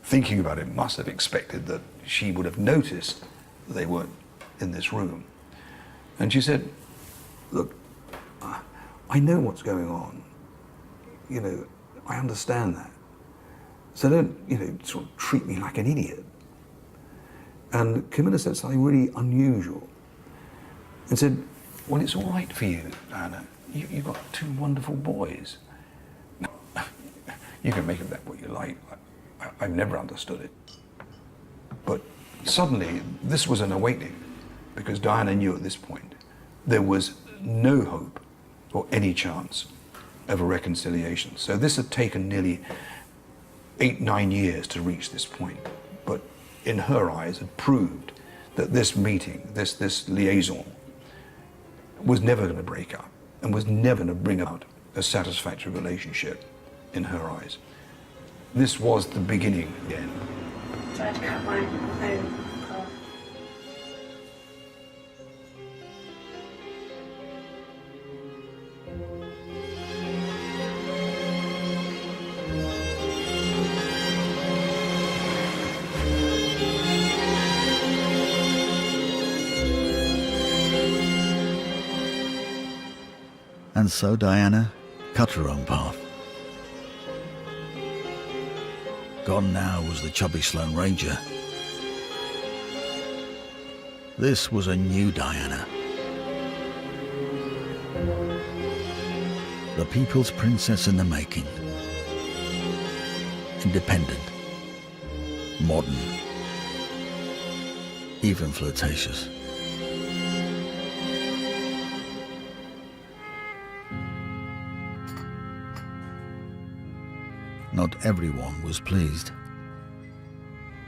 S9: thinking about it, must have expected that she would have noticed that they weren't in this room. And she said, look, I know what's going on. You know, I understand that. So don't, you know, sort of treat me like an idiot. And Camilla said something really unusual and said, well, it's all right for you, Diana. You've got two wonderful boys. You can make of that what you like. I've never understood it. But suddenly, this was an awakening, because Diana knew at this point there was no hope or any chance of a reconciliation. So this had taken nearly 8-9 years to reach this point, but in her eyes had proved that this meeting, this liaison, was never going to break up and was never going to bring about a satisfactory relationship in her eyes. This was the beginning again.
S1: So I had to cut my own path.
S3: And so Diana cut her own path. Gone now was the chubby Sloane Ranger. This was a new Diana. The people's princess in the making. Independent, modern, even flirtatious. Not everyone was pleased.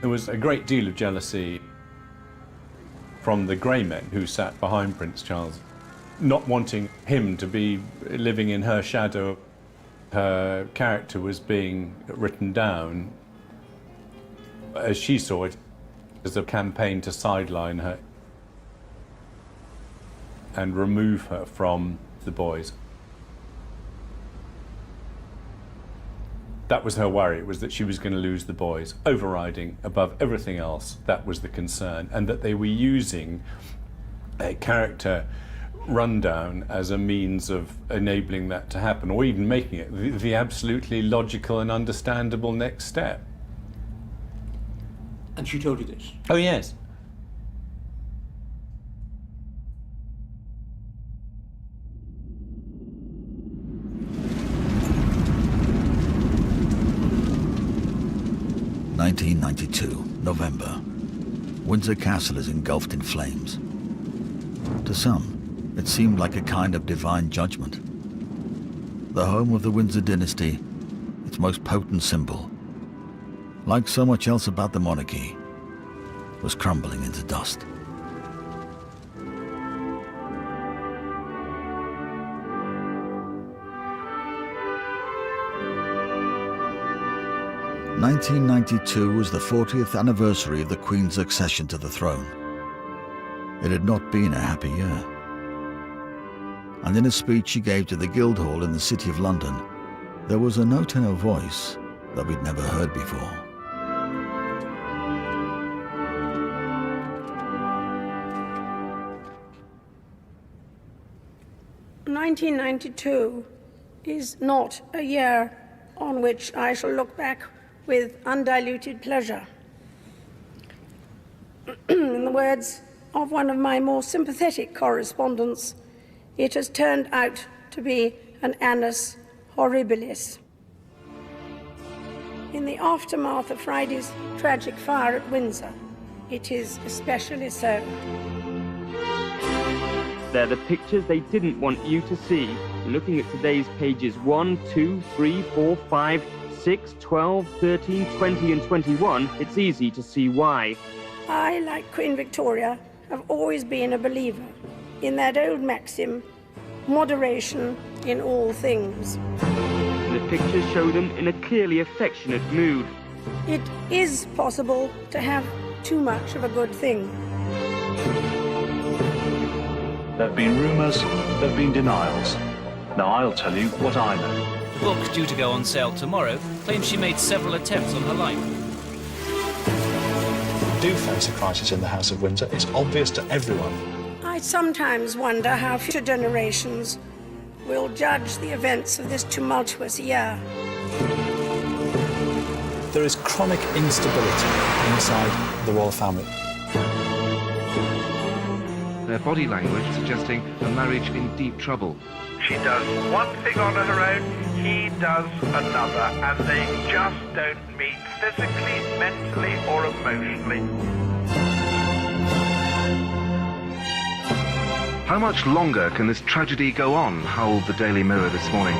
S16: There was a great deal of jealousy from the Grey men who sat behind Prince Charles, not wanting him to be living in her shadow. Her character was being written down, as she saw it, as a campaign to sideline her and remove her from the boys. That was her worry, was that she was going to lose the boys. Overriding above everything else, that was the concern, and that they were using a character rundown as a means of enabling that to happen, or even making it the absolutely logical and understandable next step.
S18: And she told you this?
S16: Oh, yes.
S3: November. Windsor Castle is engulfed in flames. To some, it seemed like a kind of divine judgment. The home of the Windsor dynasty, its most potent symbol, like so much else about the monarchy, was crumbling into dust. (1992) was the 40th anniversary of the Queen's accession to the throne. It had not been a happy year. and in a speech she gave to the Guildhall in the City of London, there was a note in her voice that we'd never heard before.
S18: "1992 is not a year on which I shall look back with undiluted pleasure. In the words of one of my more sympathetic correspondents, it has turned out to be an annus horribilis." In the aftermath of Friday's tragic fire at Windsor, it is especially so.
S19: They're the pictures they didn't want you to see. Looking at today's pages 1, 2, 3, 4, 5, 6, 12, 13, 20 and 21, it's easy to see why.
S18: I, like Queen Victoria, have always been a believer in that old maxim, moderation in all things.
S19: The pictures show them in a clearly affectionate mood.
S18: It is possible to have too much of a good thing.
S20: There have been rumours, there have been denials. Now I'll tell you what I know.
S7: The book, due to go on sale tomorrow, claims she made several attempts on her life.
S20: We do face a crisis in the House of Windsor. It's obvious to everyone.
S18: I sometimes wonder how future generations will judge the events of this tumultuous year.
S20: There is chronic instability inside the royal family.
S21: Their body language suggesting a marriage in deep trouble.
S22: She does one thing on her own, he does another, and they just don't meet physically, mentally, or emotionally.
S21: How much longer can this tragedy go on? Howled the Daily Mirror this morning.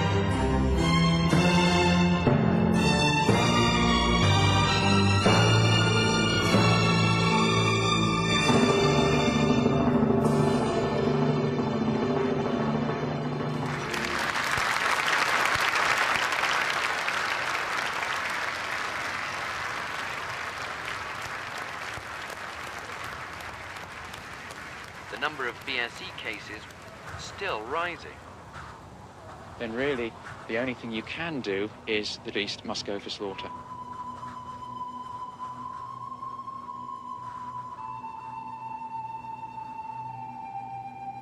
S26: The number of BSE cases still rising.
S27: Then really, the only thing you can do is the beast must go for slaughter.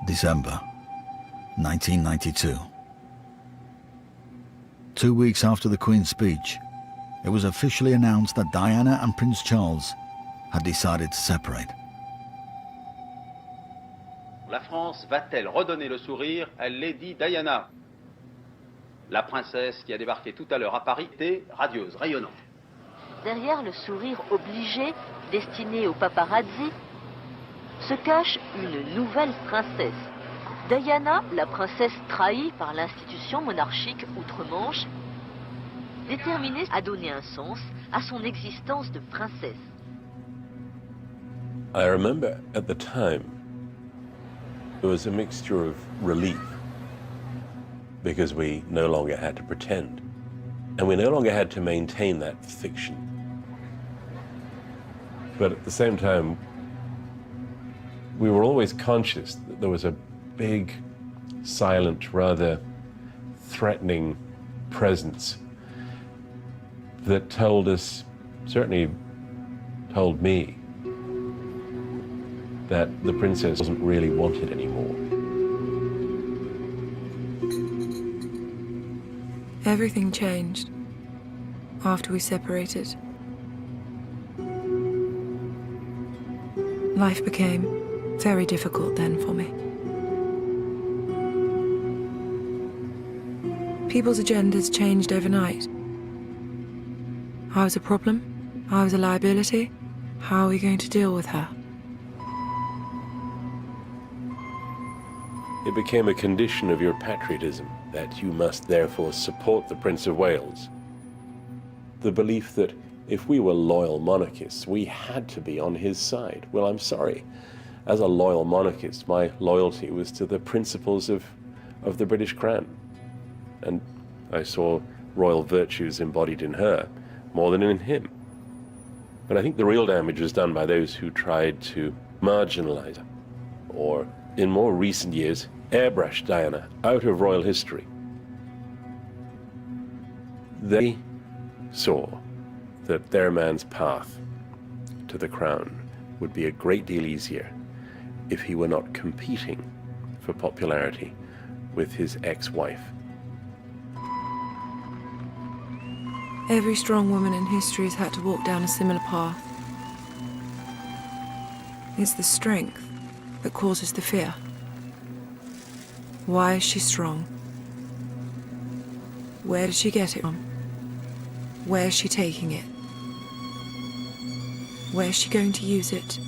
S3: December 1992. 2 weeks after the Queen's speech, it was officially announced that Diana and Prince Charles had decided to separate.
S28: La France va-t-elle redonner le sourire à Lady Diana? La princesse qui a débarqué tout à l'heure à Paris était radieuse, rayonnante.
S29: Derrière le sourire obligé destiné aux paparazzi se cache une nouvelle princesse. Diana, la princesse trahie par l'institution monarchique outre-Manche, déterminée à donner un sens à son existence de princesse.
S11: I remember at the time there was a mixture of relief because we no longer had to pretend and we no longer had to maintain that fiction. But at the same time, we were always conscious that there was a big, silent, rather threatening presence that told us, certainly told me, that the princess wasn't really wanted anymore.
S5: Everything changed after we separated. Life became very difficult then for me. People's agendas changed overnight. I was a problem, I was a liability. How are we going to deal with her?
S11: It became a condition of your patriotism that you must therefore support the Prince of Wales. The belief that if we were loyal monarchists, we had to be on his side. Well, I'm sorry. As a loyal monarchist, my loyalty was to the principles of the British Crown. And I saw royal virtues embodied in her more than in him. But I think the real damage was done by those who tried to marginalize her, or in more recent years, airbrushed Diana out of royal history. They saw that their man's path to the crown would be a great deal easier if he were not competing for popularity with his ex-wife.
S5: Every strong woman in history has had to walk down a similar path. It's the strength that causes the fear. Why is she strong? Where did she get it from? Where is she taking it? Where is she going to use it?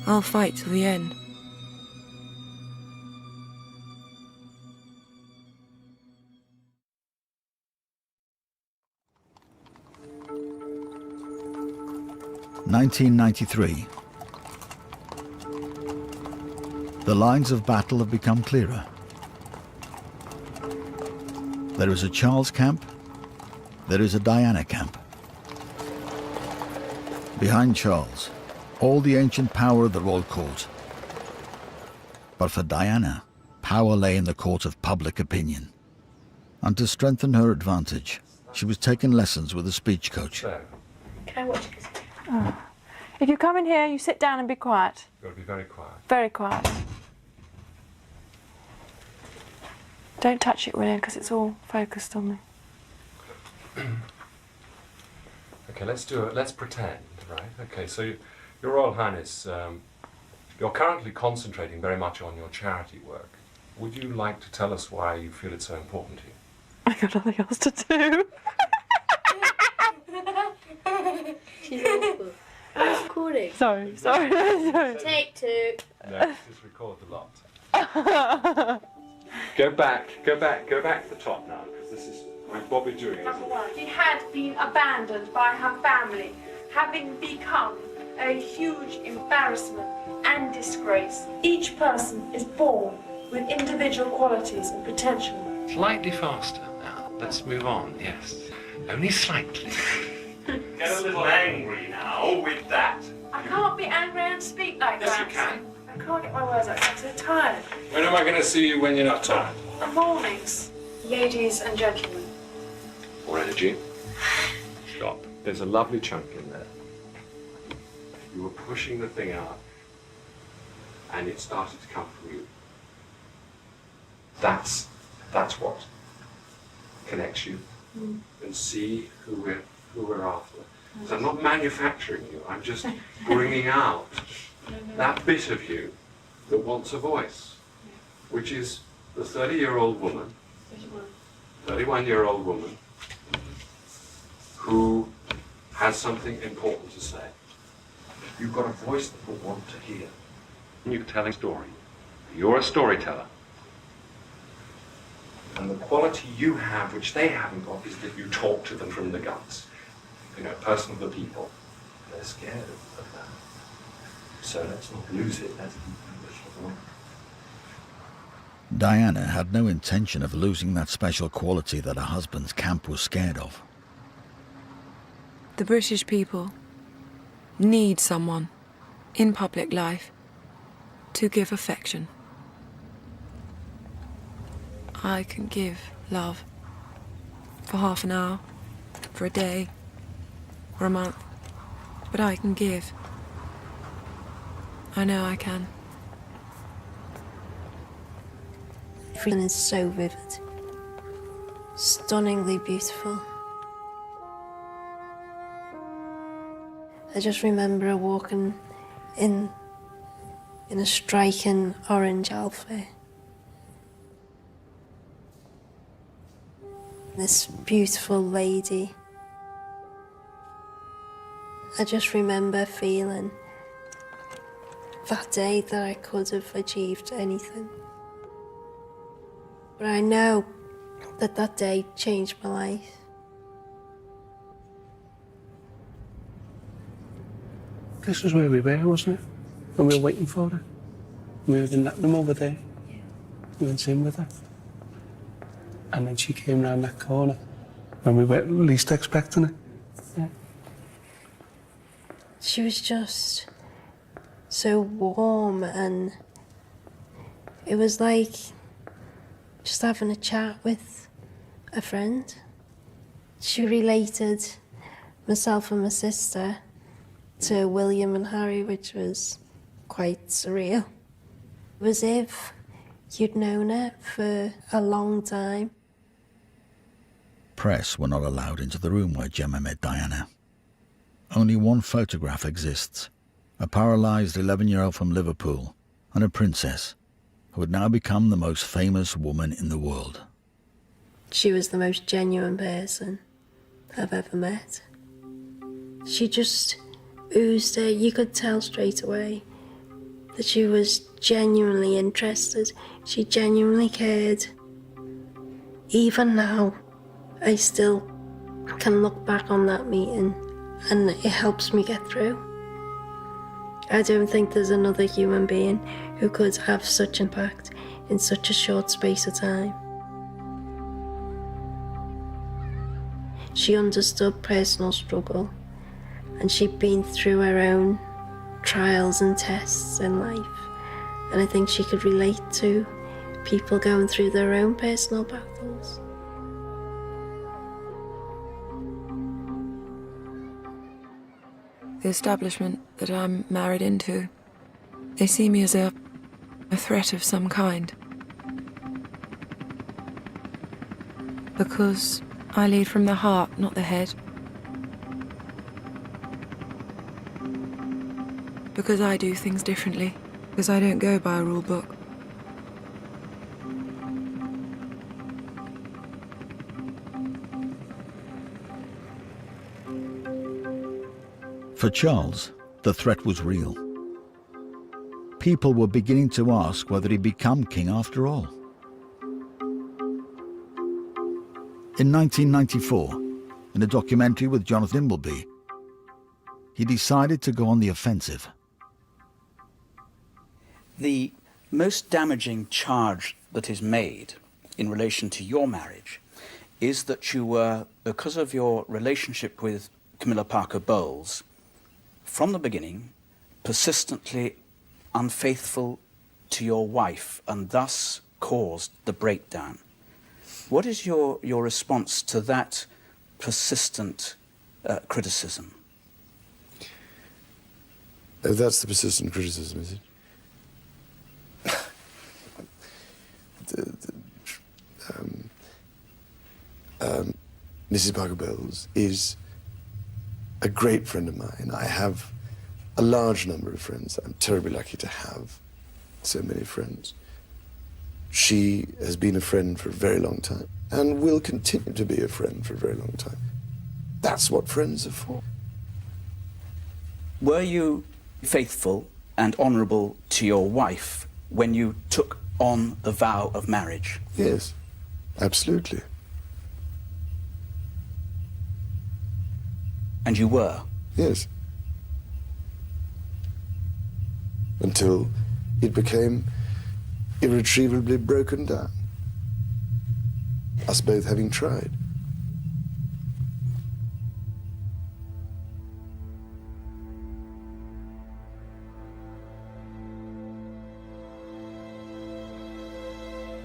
S5: I'll fight till the end.
S3: (1993). The lines of battle have become clearer. There is a Charles camp, there is a Diana camp. Behind Charles, all the ancient power of the royal court. But for Diana, power lay in the court of public opinion. And to strengthen her advantage, she was taking lessons with a speech coach.
S1: Can I watch it?
S2: Oh. If you come in here, you sit down and be quiet.
S17: You've got to be very quiet.
S2: Very quiet. Don't touch it, William, because it's all focused on me.
S17: Okay, let's pretend, right? Okay, so Your Royal Highness, you're currently concentrating very much on your charity work. Would you like to tell us why you feel it's so important to you?
S2: I got nothing else to do.
S4: She's awful. I was recording.
S2: Sorry.
S4: Take two.
S17: No, just record the lot. Go back to the top now, because this is what we're doing.
S1: Number one, she had been abandoned by her family, having become a huge embarrassment and disgrace. Each person is born with individual qualities and potential.
S28: Slightly faster now. Let's move on, yes. Only slightly.
S17: Get a little angry now with that.
S1: I can't be angry and speak like
S17: Yes,
S1: that.
S17: you can.
S1: I can't get my words out. I'm so tired.
S17: When am I going to see you when you're not tired?
S1: The mornings, ladies and gentlemen.
S17: More energy. Stop. There's a lovely chunk in there. You were pushing the thing out, and it started to come from you. That's what connects you, and see who we're after. So I'm not manufacturing you. I'm just bringing out that bit of you that wants a voice, which is the 30-year-old woman, 31-year-old woman, who has something important to say. You've got a voice that people want to hear. You're telling a story. You're a storyteller. And the quality you have, which they haven't got, is that you talk to them from the guts. You know, person of the people. They're scared of that. So let's not lose it. Let's keep it.
S3: Diana had no intention of losing that special quality that her husband's camp was scared of.
S5: The British people need someone in public life to give affection. I can give love for half an hour, for a day, or a month, but I can give. I know I can.
S4: Everything is so vivid, stunningly beautiful. I just remember walking in a striking orange outfit. This beautiful lady. I just remember feeling that day that I could have achieved anything. But I know that that day changed my life.
S6: This was where we were, wasn't it? When we were waiting for her. We were in that room over there. We went in with her. And then she came round that corner when we were least expecting it. Yeah.
S4: She was just so warm, and it was like just having a chat with a friend. She related myself and my sister to William and Harry, which was quite surreal. It was as if you'd known her for a long time.
S3: Press were not allowed into the room where Gemma met Diana. Only one photograph exists, a paralysed 11-year-old from Liverpool and a princess who had now become the most famous woman in the world.
S4: She was the most genuine person I've ever met. She just oozed it. You could tell straight away that she was genuinely interested. She genuinely cared. Even now, I still can look back on that meeting and it helps me get through. I don't think there's another human being who could have such impact in such a short space of time. She understood personal struggle, and she'd been through her own trials and tests in life, and I think she could relate to people going through their own personal battles.
S5: The establishment that I'm married into, they see me as a threat of some kind. Because I lead from the heart, not the head. Because I do things differently. Because I don't go by a rule book.
S3: For Charles, the threat was real. People were beginning to ask whether he'd become king after all. In 1994, in a documentary with Jonathan Dimbleby, he decided to go on the offensive.
S8: The most damaging charge that is made in relation to your marriage is that you were, because of your relationship with Camilla Parker Bowles, from the beginning, persistently unfaithful to your wife and thus caused the breakdown. What is your response to that persistent criticism?
S10: That's the persistent criticism, is it? Mrs. Parker Bowles is a great friend of mine. I have a large number of friends. I'm terribly lucky to have so many friends. She has been a friend for a very long time and will continue to be a friend for a very long time. That's what friends are for.
S8: Were you faithful and honourable to your wife when you took on the vow of marriage?
S10: Yes, absolutely.
S8: And you were?
S10: Yes. Until it became irretrievably broken down. Us both having tried.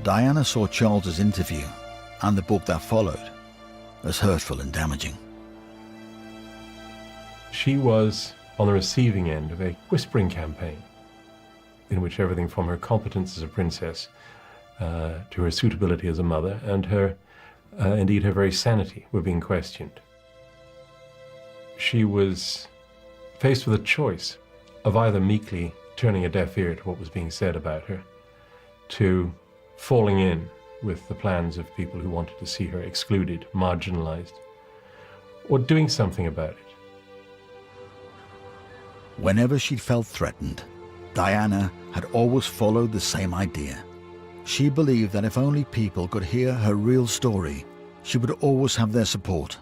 S3: Diana saw Charles's interview and the book that followed as hurtful and damaging.
S11: She was on the receiving end of a whispering campaign in which everything from her competence as a princess to her suitability as a mother and her, indeed her very sanity were being questioned. She was faced with a choice of either meekly turning a deaf ear to what was being said about her, to falling in with the plans of people who wanted to see her excluded, marginalized, or doing something about it.
S3: Whenever she felt threatened, Diana had always followed the same idea. She believed that if only people could hear her real story, she would always have their support.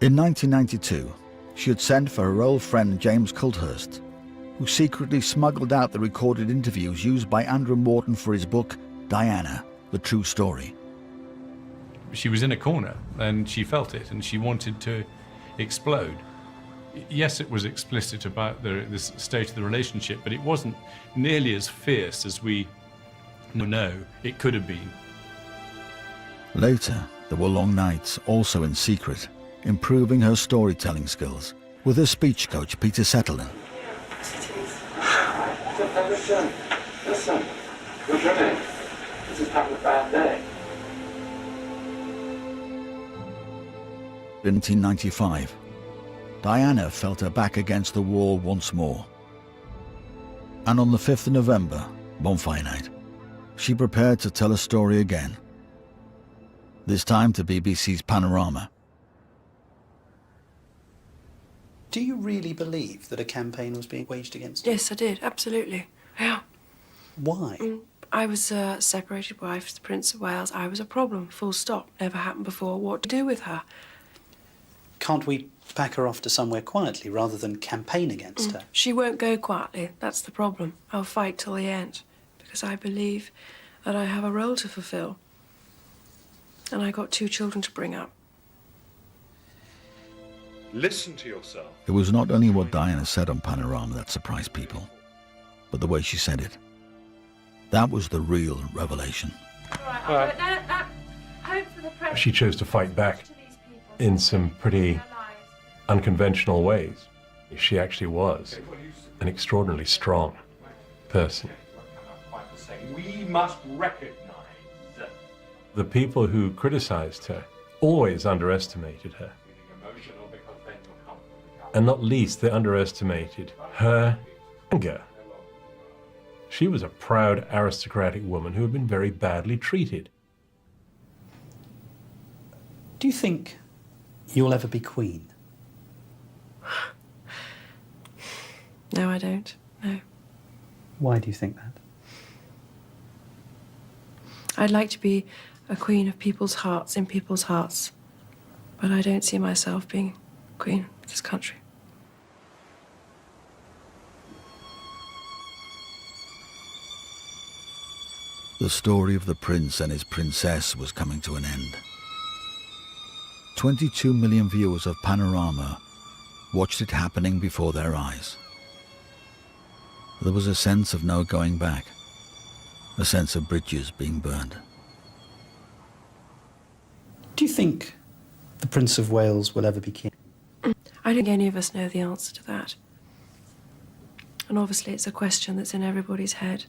S3: In 1992, she had sent for her old friend James Coulthurst, who secretly smuggled out the recorded interviews used by Andrew Morton for his book, Diana, The True Story.
S16: She was in a corner and she felt it and she wanted to explode.
S11: Yes, it was explicit about the state of the relationship, but it wasn't nearly as fierce as we know it could have been.
S3: Later, there were long nights, also in secret, improving her storytelling skills with her speech coach, Peter Settler.
S17: Listen, you're dreaming. This is having a bad day.
S3: In 1995, Diana felt her back against the wall once more. And on the 5th of November, bonfire night, she prepared to tell a story again. This time to BBC's Panorama.
S8: Do you really believe that a campaign was being waged against you?
S5: Yes, I did, absolutely. Yeah.
S8: Why?
S5: I was a separated wife to the Prince of Wales. I was a problem, full stop. Never happened before. What to do with her?
S8: Can't we pack her off to somewhere quietly rather than campaign against her?
S5: She won't go quietly. That's the problem. I'll fight till the end because I believe that I have a role to fulfill. And I got 2 children to bring up.
S17: Listen to yourself.
S3: It was not only what Diana said on Panorama that surprised people, but the way she said it. That was the real revelation.
S11: She chose to fight back in some pretty unconventional ways. She actually was an extraordinarily strong person.
S17: We must recognize that
S11: The people who criticized her always underestimated her. And not least, they underestimated her anger. She was a proud aristocratic woman who had been very badly treated.
S8: Do you think you'll ever be queen?
S5: No, I don't. No.
S8: Why do you think that?
S5: I'd like to be a queen of people's hearts, in people's hearts. But I don't see myself being queen of this country.
S3: The story of the prince and his princess was coming to an end. 22 million viewers of Panorama watched it happening before their eyes. There was a sense of no going back, a sense of bridges being burned.
S8: Do you think the Prince of Wales will ever be king?
S5: I don't think any of us know the answer to that. And obviously it's a question that's in everybody's head.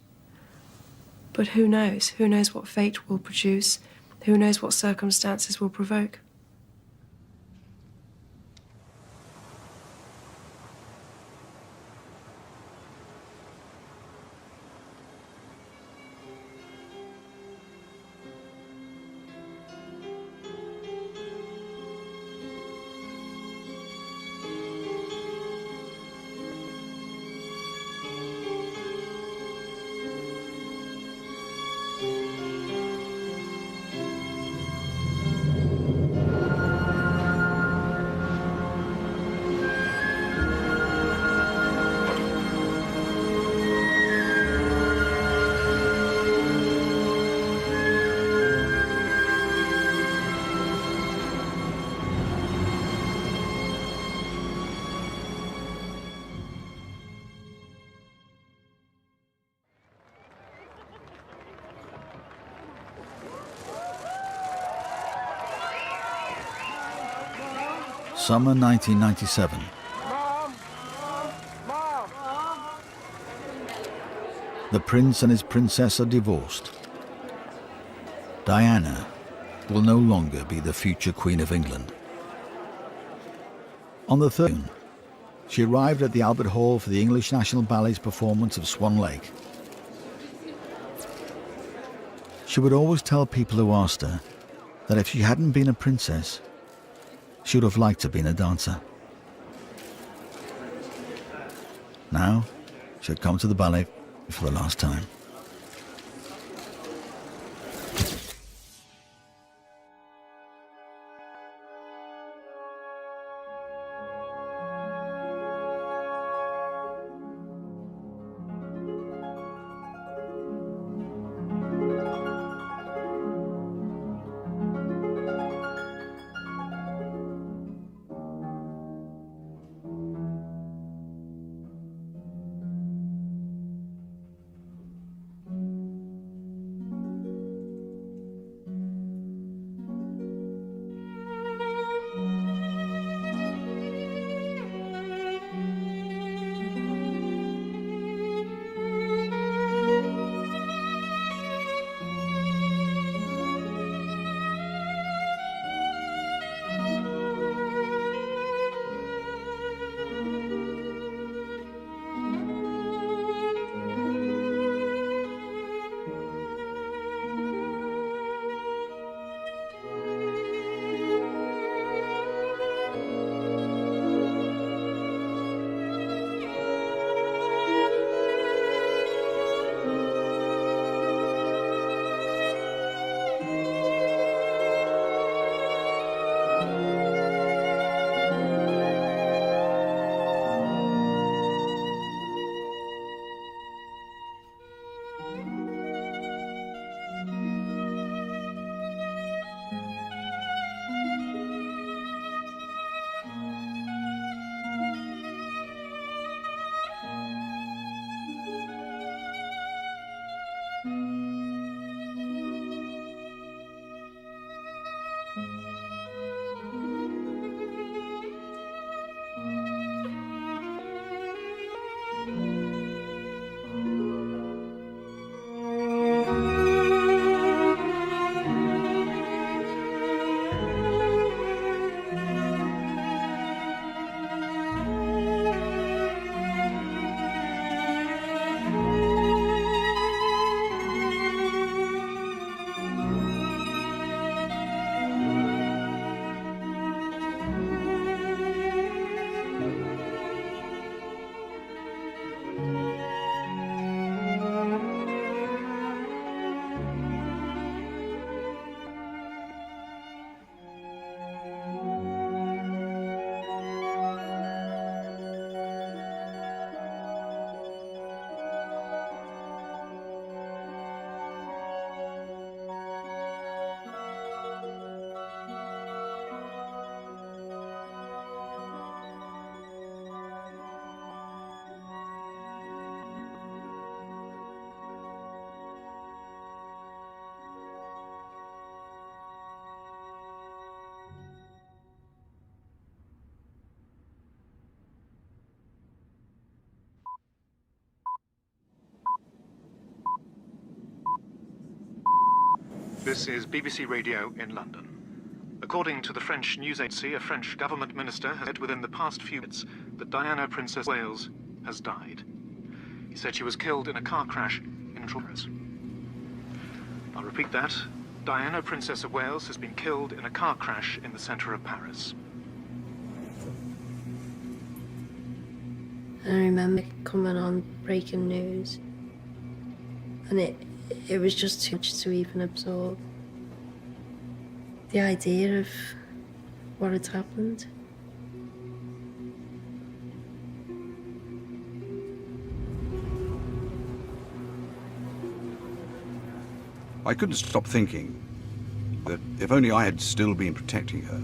S5: But who knows? Who knows what fate will produce? Who knows what circumstances will provoke?
S3: Summer 1997. The prince and his princess are divorced. Diana will no longer be the future Queen of England. On the 3rd, she arrived at the Albert Hall for the English National Ballet's performance of Swan Lake. She would always tell people who asked her that if she hadn't been a princess, she would have liked to have been a dancer. Now, she had come to the ballet for the last time.
S9: This is BBC Radio in London. According to the French news agency, a French government minister has said within the past few minutes that Diana, Princess of Wales, has died. He said she was killed in a car crash in Paris. I'll repeat that. Diana, Princess of Wales, has been killed in a car crash in the centre of Paris.
S4: I remember coming on breaking news, and it was just too much to even absorb. The idea of what had happened.
S12: I couldn't stop thinking that if only I had still been protecting her,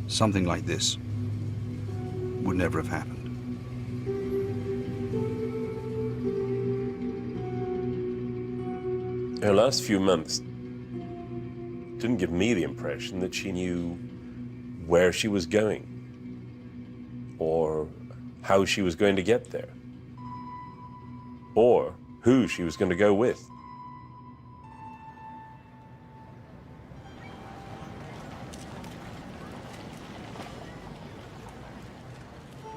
S12: something like this would never have happened.
S11: Her last few months didn't give me the impression that she knew where she was going or how she was going to get there or who she was going to go with.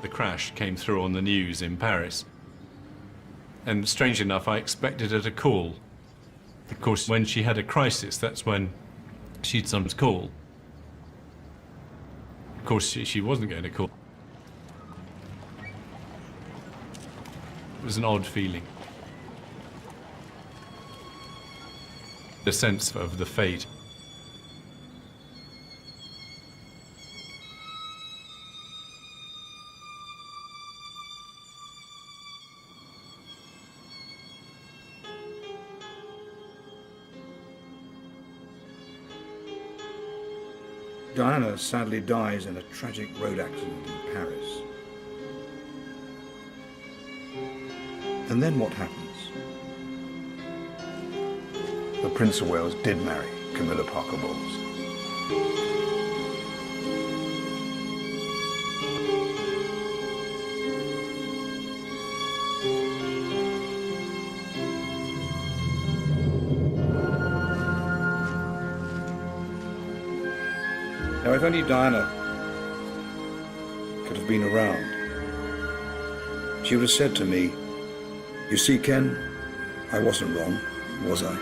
S16: The crash came through on the news in Paris. And strange enough, I expected her to call. Of course, when she had a crisis, that's when she'd sometimes call. Of course, she wasn't going to call. It was an odd feeling. A sense of the fate.
S13: Diana sadly dies in a tragic road accident in Paris. And then what happens? The Prince of Wales did marry Camilla Parker Bowles. Now, if only Diana could have been around, she would have said to me, "You see, Ken, I wasn't wrong, was I?"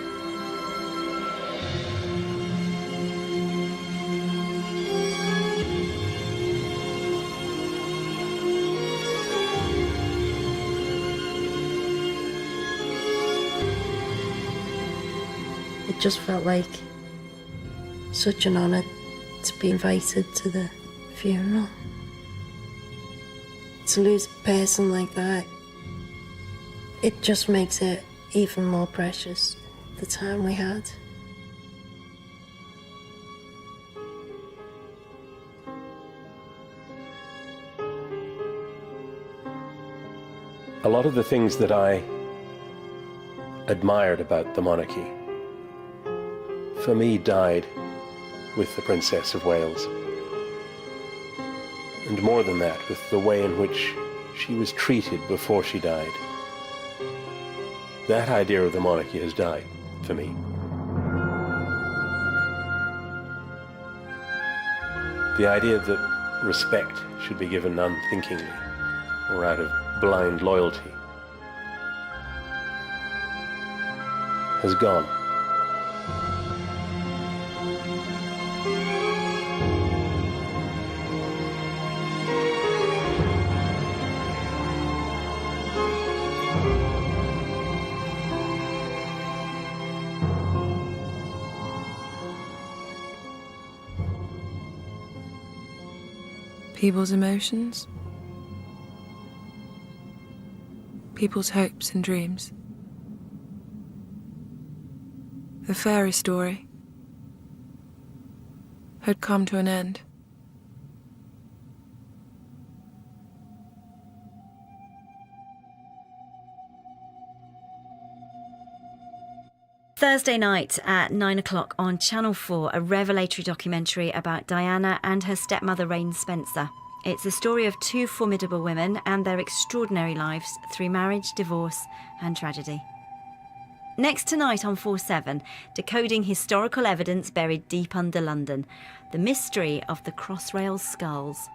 S4: It just felt like such an honour to be invited to the funeral. To lose a person like that, it just makes it even more precious, the time we had.
S11: A lot of the things that I admired about the monarchy, for me, died with the Princess of Wales. And more than that, with the way in which she was treated before she died. That idea of the monarchy has died for me. The idea that respect should be given unthinkingly or out of blind loyalty has gone.
S5: People's emotions, people's hopes and dreams. The fairy story had come to an end.
S14: Thursday night at 9 o'clock on Channel 4, a revelatory documentary about Diana and her stepmother, Rain Spencer. It's the story of two formidable women and their extraordinary lives through marriage, divorce and tragedy. Next tonight on 4/7, decoding historical evidence buried deep under London, the mystery of the Crossrail skulls.